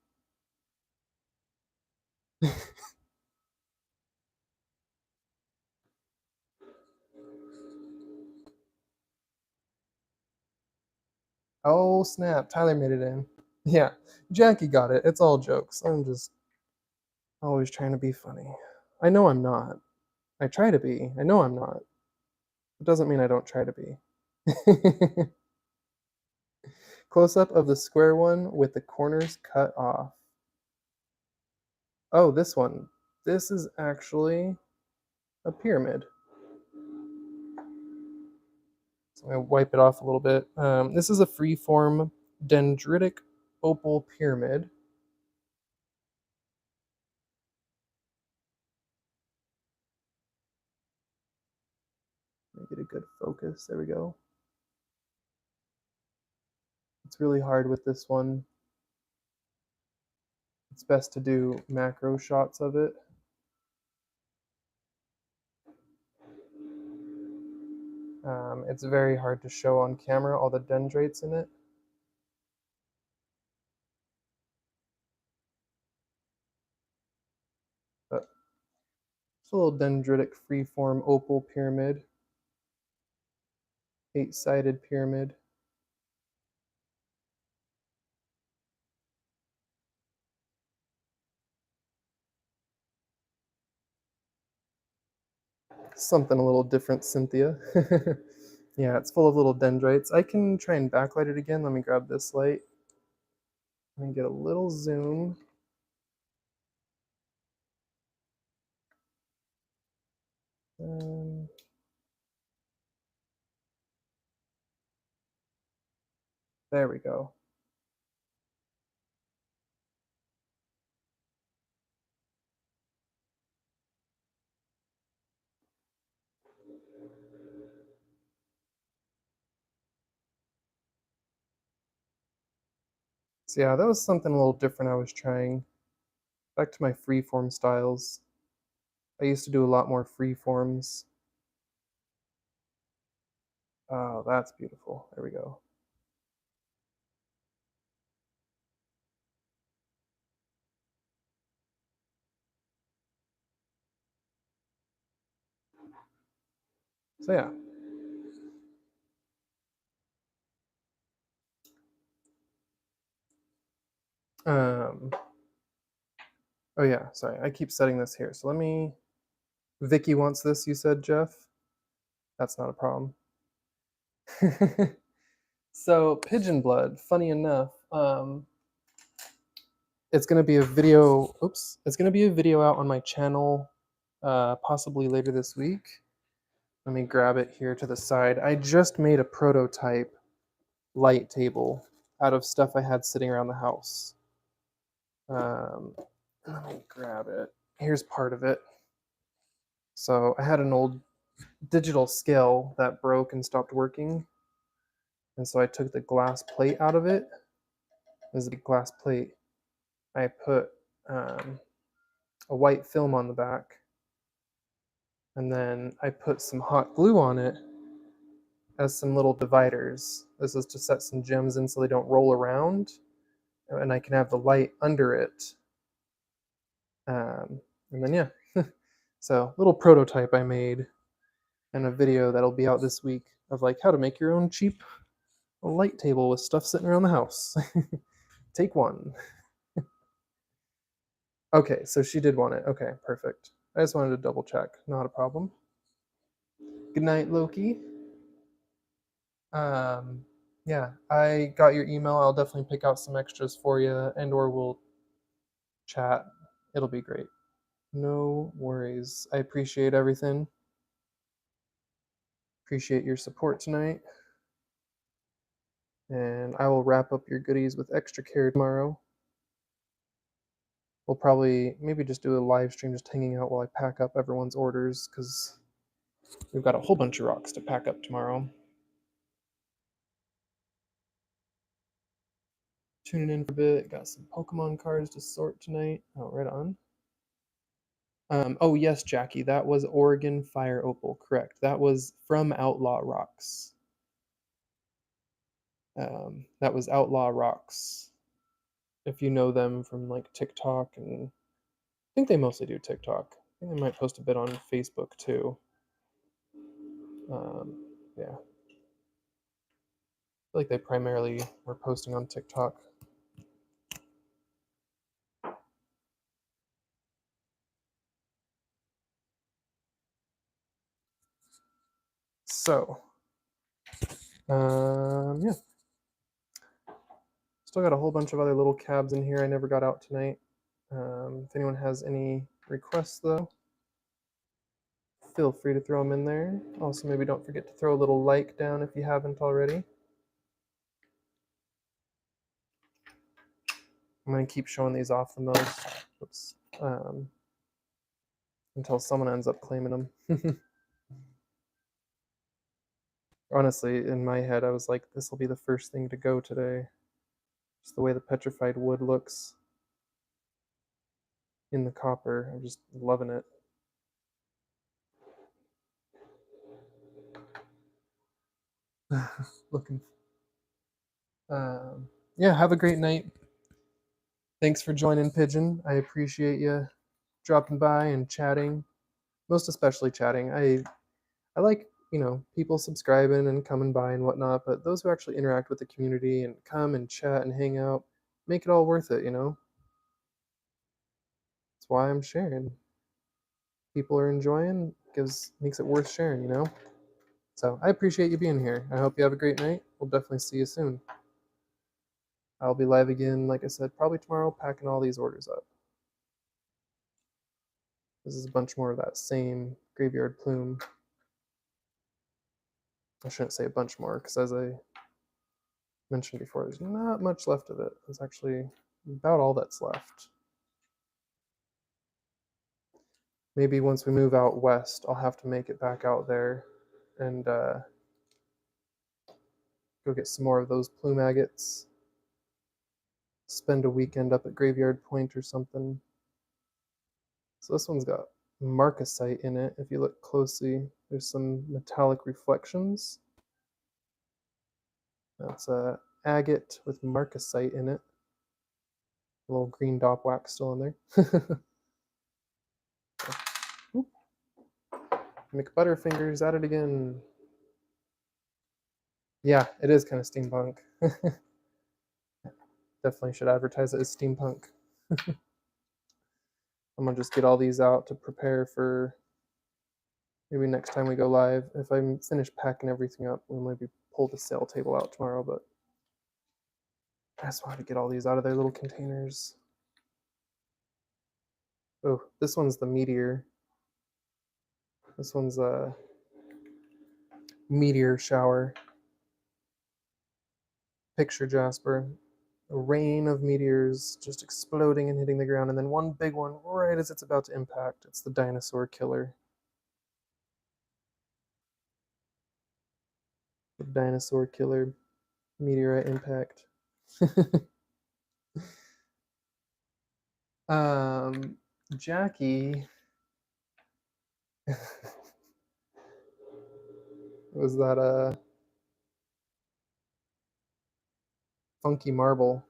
Oh snap! Tyler made it in. Yeah, Jackie got it. It's all jokes. I'm just always trying to be funny. I know I'm not. I try to be. I know I'm not. It doesn't mean I don't try to be. Close up of the square one with the corners cut off. Oh, this one. This is actually a pyramid. So I'm going to wipe it off a little bit. This is a freeform dendritic opal pyramid. Let me get a good focus. There we go. It's really hard with this one. It's best to do macro shots of it. It's very hard to show on camera all the dendrites in it. But it's a little dendritic freeform opal pyramid. 8-sided pyramid. Something a little different, Cynthia. Yeah, it's full of little dendrites. I can try and backlight it again. Let me grab this light. Let me get a little zoom. There we go. So yeah, that was something a little different I was trying. Back to my freeform styles. I used to do a lot more freeforms. Oh, that's beautiful. There we go. So yeah. Oh yeah, sorry. I keep setting this here. So let me. Vicky wants this, you said, Jeff? That's not a problem. So pigeon blood, funny enough, it's gonna be a video. Oops, it's gonna be a video out on my channel, possibly later this week. Let me grab it here to the side. I just made a prototype light table out of stuff I had sitting around the house. Let me grab it. Here's part of it. So I had an old digital scale that broke and stopped working, and so I took the glass plate out of it. This is a glass plate. I put a white film on the back, and then I put some hot glue on it as some little dividers. This is to set some gems in so they don't roll around, and I can have the light under it. And then yeah, so little prototype I made, and a video that'll be out this week of like how to make your own cheap light table with stuff sitting around the house. Take one. Okay, so she did want it. Okay, perfect. I just wanted to double check. Not a problem. Good night, Loki. Um, yeah, I got your email. I'll definitely pick out some extras for you, and or we'll chat. It'll be great. No worries. I appreciate everything. Appreciate your support tonight. And I will wrap up your goodies with extra care tomorrow. We'll probably maybe just do a live stream just hanging out while I pack up everyone's orders because we've got a whole bunch of rocks to pack up tomorrow. Tuning in for a bit. Got some Pokemon cards to sort tonight. Oh, right on. Oh yes, Jackie, that was Oregon Fire Opal. Correct. That was from Outlaw Rocks. That was Outlaw Rocks. If you know them from like TikTok, and I think they mostly do TikTok. I think they might post a bit on Facebook too. Yeah. feel like they primarily were posting on TikTok. So, yeah. Still got a whole bunch of other little cabs in here I never got out tonight. If anyone has any requests, though, feel free to throw them in there. Also, maybe don't forget to throw a little like down if you haven't already. I'm going to keep showing these off the most. Oops. Until someone ends up claiming them. Honestly, in my head, I was like, this will be the first thing to go today. Just the way the petrified wood looks in the copper. I'm just loving it. Looking. Yeah, have a great night. Thanks for joining, Pigeon. I appreciate you dropping by and chatting. Most especially chatting. I like, people subscribing and coming by and whatnot, but those who actually interact with the community and come and chat and hang out, make it all worth it, That's why I'm sharing. People are enjoying, makes it worth sharing. So I appreciate you being here. I hope you have a great night. We'll definitely see you soon. I'll be live again, like I said, probably tomorrow, packing all these orders up. This is a bunch more of that same graveyard plume. I shouldn't say a bunch more, because as I mentioned before, there's not much left of it. It's actually about all that's left. Maybe once we move out west, I'll have to make it back out there and go get some more of those plume agates. Spend a weekend up at Graveyard Point or something. So this one's got marcasite in it. If you look closely, there's some metallic reflections. That's a agate with marcasite in it. A little green dop wax still in there. McButterfingers at it again. Yeah, it is kind of steampunk. Definitely should advertise it as steampunk. I'm gonna just get all these out to prepare for maybe next time we go live. If I'm finished packing everything up, we'll maybe pull the sale table out tomorrow, but I just wanted to get all these out of their little containers. Oh, this one's the meteor. This one's a meteor shower. Picture Jasper. A rain of meteors just exploding and hitting the ground, and then one big one right as it's about to impact. It's the dinosaur killer. The dinosaur killer meteorite impact. Jackie was that a funky marble?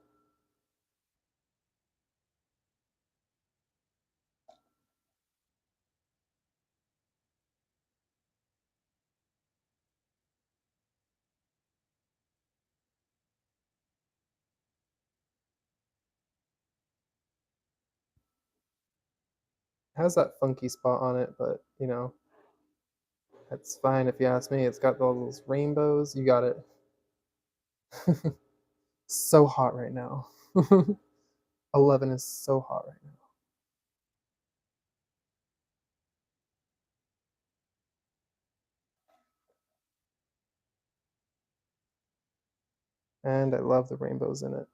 It has that funky spot on it, but that's fine if you ask me. It's got all those rainbows. You got it. So hot right now. 11 is so hot right now. And I love the rainbows in it.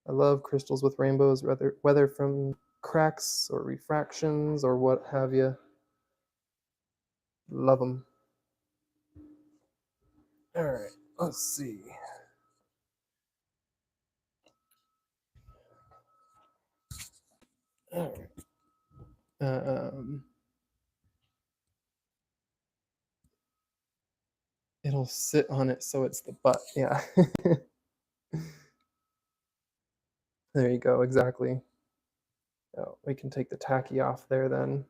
I love crystals with rainbows, whether from cracks or refractions or what have you. Love them. All right, let's see. All right. It'll sit on it so it's the butt. Yeah. There you go. Exactly. Oh, we can take the tacky off there then.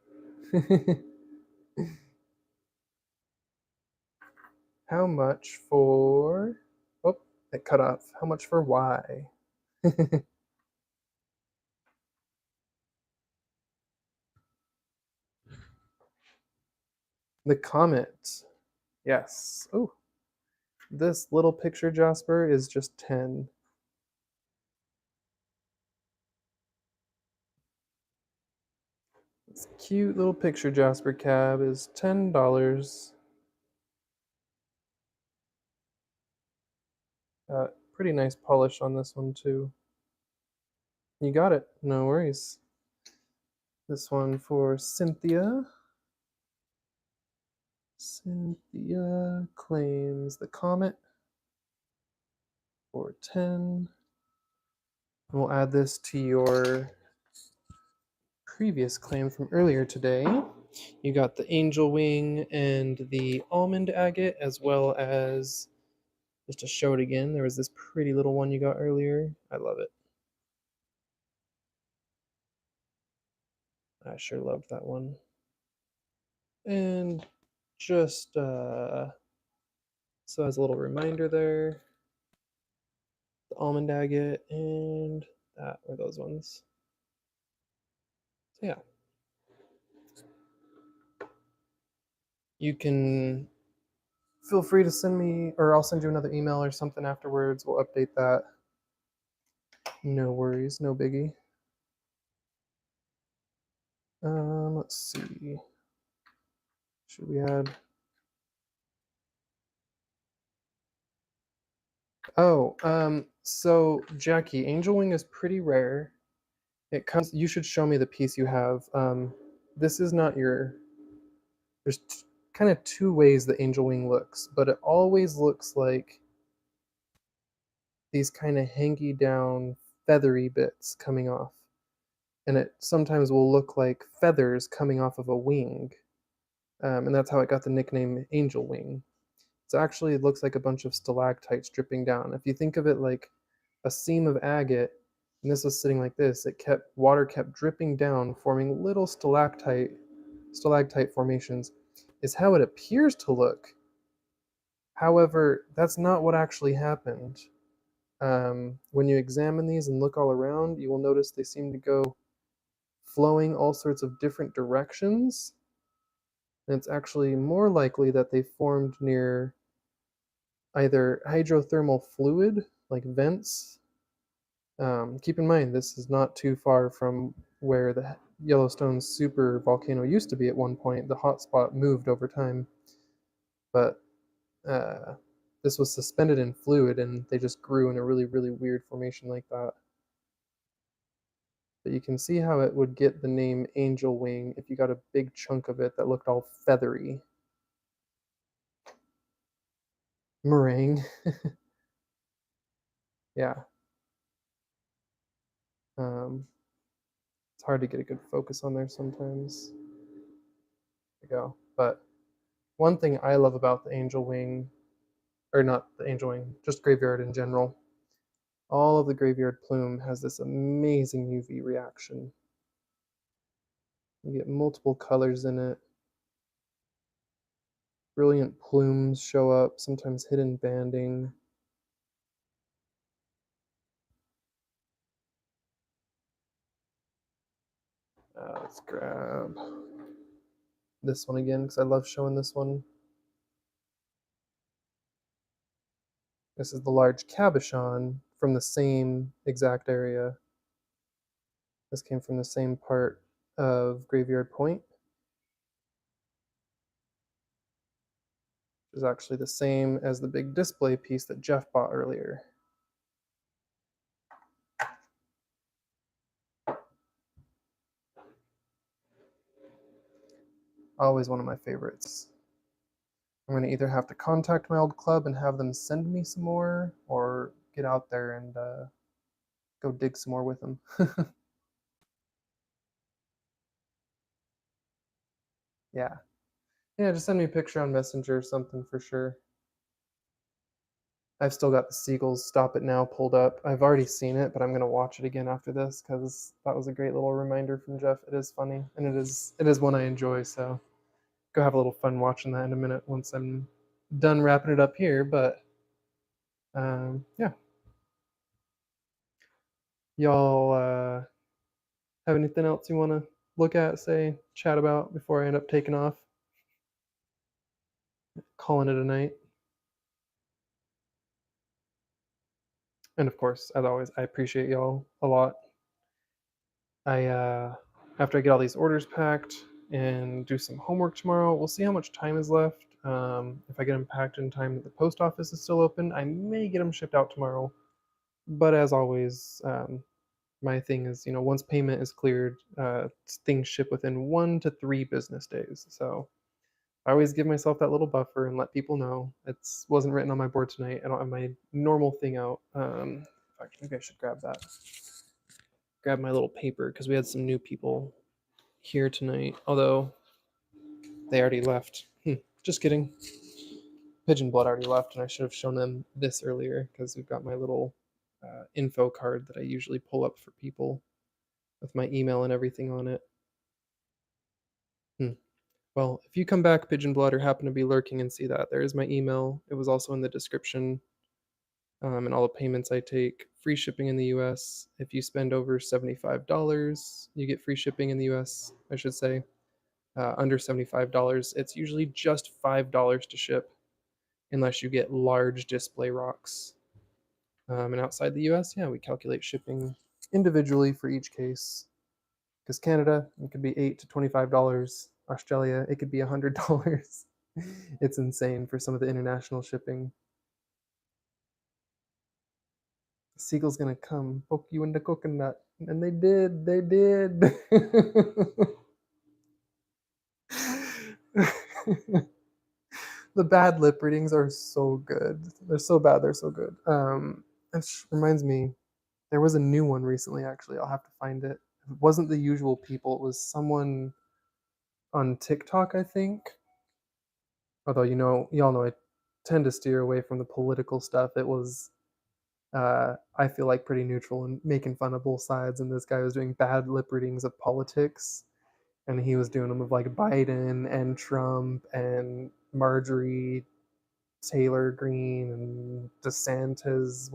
How much for... Oh, it cut off. How much for Y? The comet. Yes. Oh, this little picture Jasper is just 10. This cute little picture Jasper cab is $10. Pretty nice polish on this one too. You got it. No worries. This one for Cynthia. Cynthia claims the comet for 10. We'll add this to your previous claim from earlier today. You got the angel wing and the almond agate, as well as, just to show it again, there was this pretty little one you got earlier. I love it. I sure loved that one. And just so as a little reminder there, the almond agate and that were those ones. So yeah. You can feel free to send me, or I'll send you another email or something afterwards. We'll update that. No worries, no biggie. Let's see. Should we add? Oh, so Jackie, Angel Wing is pretty rare. It comes. You should show me the piece you have. This is not your. There's kind of two ways the Angel Wing looks, but it always looks like these kind of hangy down, feathery bits coming off, and it sometimes will look like feathers coming off of a wing, and that's how it got the nickname Angel Wing. So actually, it looks like a bunch of stalactites dripping down. If you think of it like a seam of agate, and this was sitting like this, water kept dripping down, forming little stalactite formations, is how it appears to look. However, that's not what actually happened. When you examine these and look all around, you will notice they seem to go flowing all sorts of different directions. And it's actually more likely that they formed near either hydrothermal fluid, like vents. Keep in mind, this is not too far from where the Yellowstone super volcano used to be at one point. The hotspot moved over time, but uh, this was suspended in fluid and they just grew in a really, really weird formation like that. But you can see how it would get the name angel wing if you got a big chunk of it that looked all feathery. Meringue. Yeah. Um, it's hard to get a good focus on there sometimes. There we go. But one thing I love about the angel wing, or not the angel wing, just graveyard in general, all of the graveyard plume has this amazing UV reaction. You get multiple colors in it. Brilliant plumes show up, sometimes hidden banding. Let's grab this one again because I love showing this one. This is the large cabochon from the same exact area. This came from the same part of Graveyard Point, which is actually the same as the big display piece that Jeff bought earlier. Always one of my favorites. I'm going to either have to contact my old club and have them send me some more, or get out there and go dig some more with them. Yeah. Yeah, just send me a picture on Messenger or something for sure. I've still got the Seagulls Stop It Now pulled up. I've already seen it, but I'm gonna watch it again after this because that was a great little reminder from Jeff. It is funny and it is one I enjoy. So go have a little fun watching that in a minute once I'm done wrapping it up here, but yeah. Y'all have anything else you want to look at, say, chat about before I end up taking off, calling it a night? And of course, as always, I appreciate y'all a lot. I after I get all these orders packed and do some homework tomorrow, we'll see how much time is left. If I get them packed in time that the post office is still open, I may get them shipped out tomorrow. But as always, my thing is, once payment is cleared, things ship within 1 to 3 business days. So I always give myself that little buffer and let people know. It wasn't written on my board tonight. I don't have my normal thing out. In fact, maybe I should grab my little paper because we had some new people here tonight. Although they already left. Just kidding. Pigeon Blood already left, and I should have shown them this earlier because we've got my little info card that I usually pull up for people with my email and everything on it. Well, if you come back, Pigeon Blood, or happen to be lurking and see that, there is my email. It was also in the description, and all the payments I take. Free shipping in the US. If you spend over $75, you get free shipping in the US, I should say. Under $75, it's usually just $5 to ship, unless you get large display rocks. And outside the US, yeah, we calculate shipping individually for each case. Because Canada, it could be $8 to $25. Australia, it could be $100. It's insane for some of the international shipping. The seagull's gonna come poke you in the coconut, and they did. They did. The bad lip readings are so good. They're so bad. They're so good. It reminds me, there was a new one recently. Actually, I'll have to find it. It wasn't the usual people. It was someone on TikTok, I think. Although y'all know I tend to steer away from the political stuff. It was I feel like pretty neutral and making fun of both sides. And this guy was doing bad lip readings of politics, and he was doing them of like Biden and Trump and Marjorie Taylor Greene and DeSantis.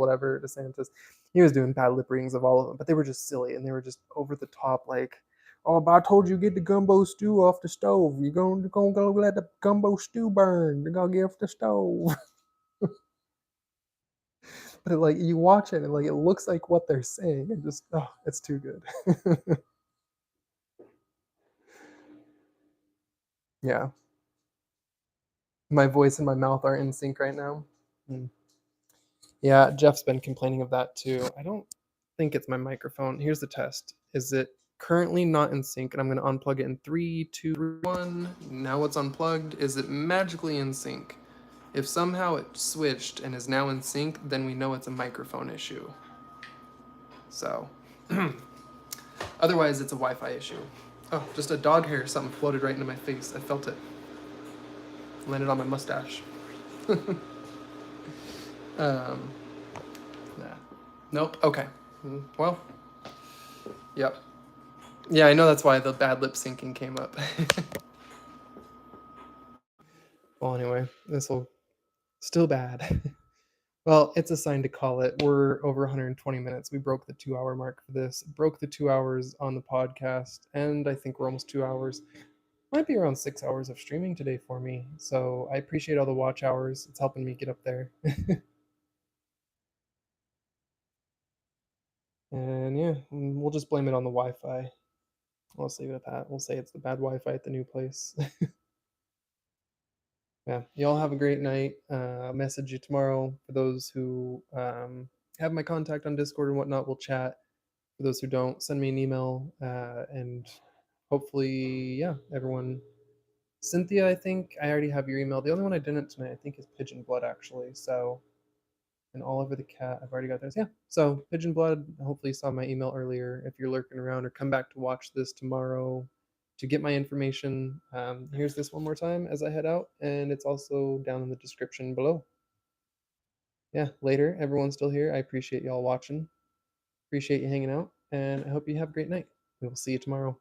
He was doing bad lip readings of all of them, but they were just silly and they were just over the top. Like, oh, but I told you get the gumbo stew off the stove. You're gonna go let the gumbo stew burn. You're gonna get off the stove. But like you watch it and like it looks like what they're saying, and just it's too good. Yeah, my voice and my mouth are in sync right now. Mm. Yeah, Jeff's been complaining of that too. I don't think it's my microphone. Here's the test. Is it currently not in sync? And I'm going to unplug it in 3, 2, 1. Now it's unplugged. Is it magically in sync? If somehow it switched and is now in sync, then we know it's a microphone issue. So, otherwise, it's a Wi-Fi issue. Oh, just a dog hair. Something floated right into my face. I felt it. Landed on my mustache. um, nah. Nope. Okay. Well, yep. Yeah, I know that's why the bad lip syncing came up. Well, anyway, this will still bad. Well, it's a sign to call it. We're over 120 minutes. We broke the 2 hour mark for this. Broke the 2 hours on the podcast, and I think we're almost 2 hours. Might be around 6 hours of streaming today for me. So I appreciate all the watch hours. It's helping me get up there. And yeah, we'll just blame it on the Wi-Fi. I'll leave it at that. We'll say it's the bad Wi-Fi at the new place. Yeah, y'all have a great night. Message you tomorrow. For those who have my contact on Discord and whatnot, we'll chat. For those who don't, send me an email. And hopefully, yeah, everyone. Cynthia, I think I already have your email. The only one I didn't tonight, I think, is Pigeon Blood, actually. So, and all over the cat, I've already got those. Yeah. So, Pigeon Blood, hopefully, you saw my email earlier. If you're lurking around or come back to watch this tomorrow, to get my information, here's this one more time as I head out, and it's also down in the description below. Yeah, later. Everyone's still here. I appreciate y'all watching. Appreciate you hanging out, and I hope you have a great night. We will see you tomorrow.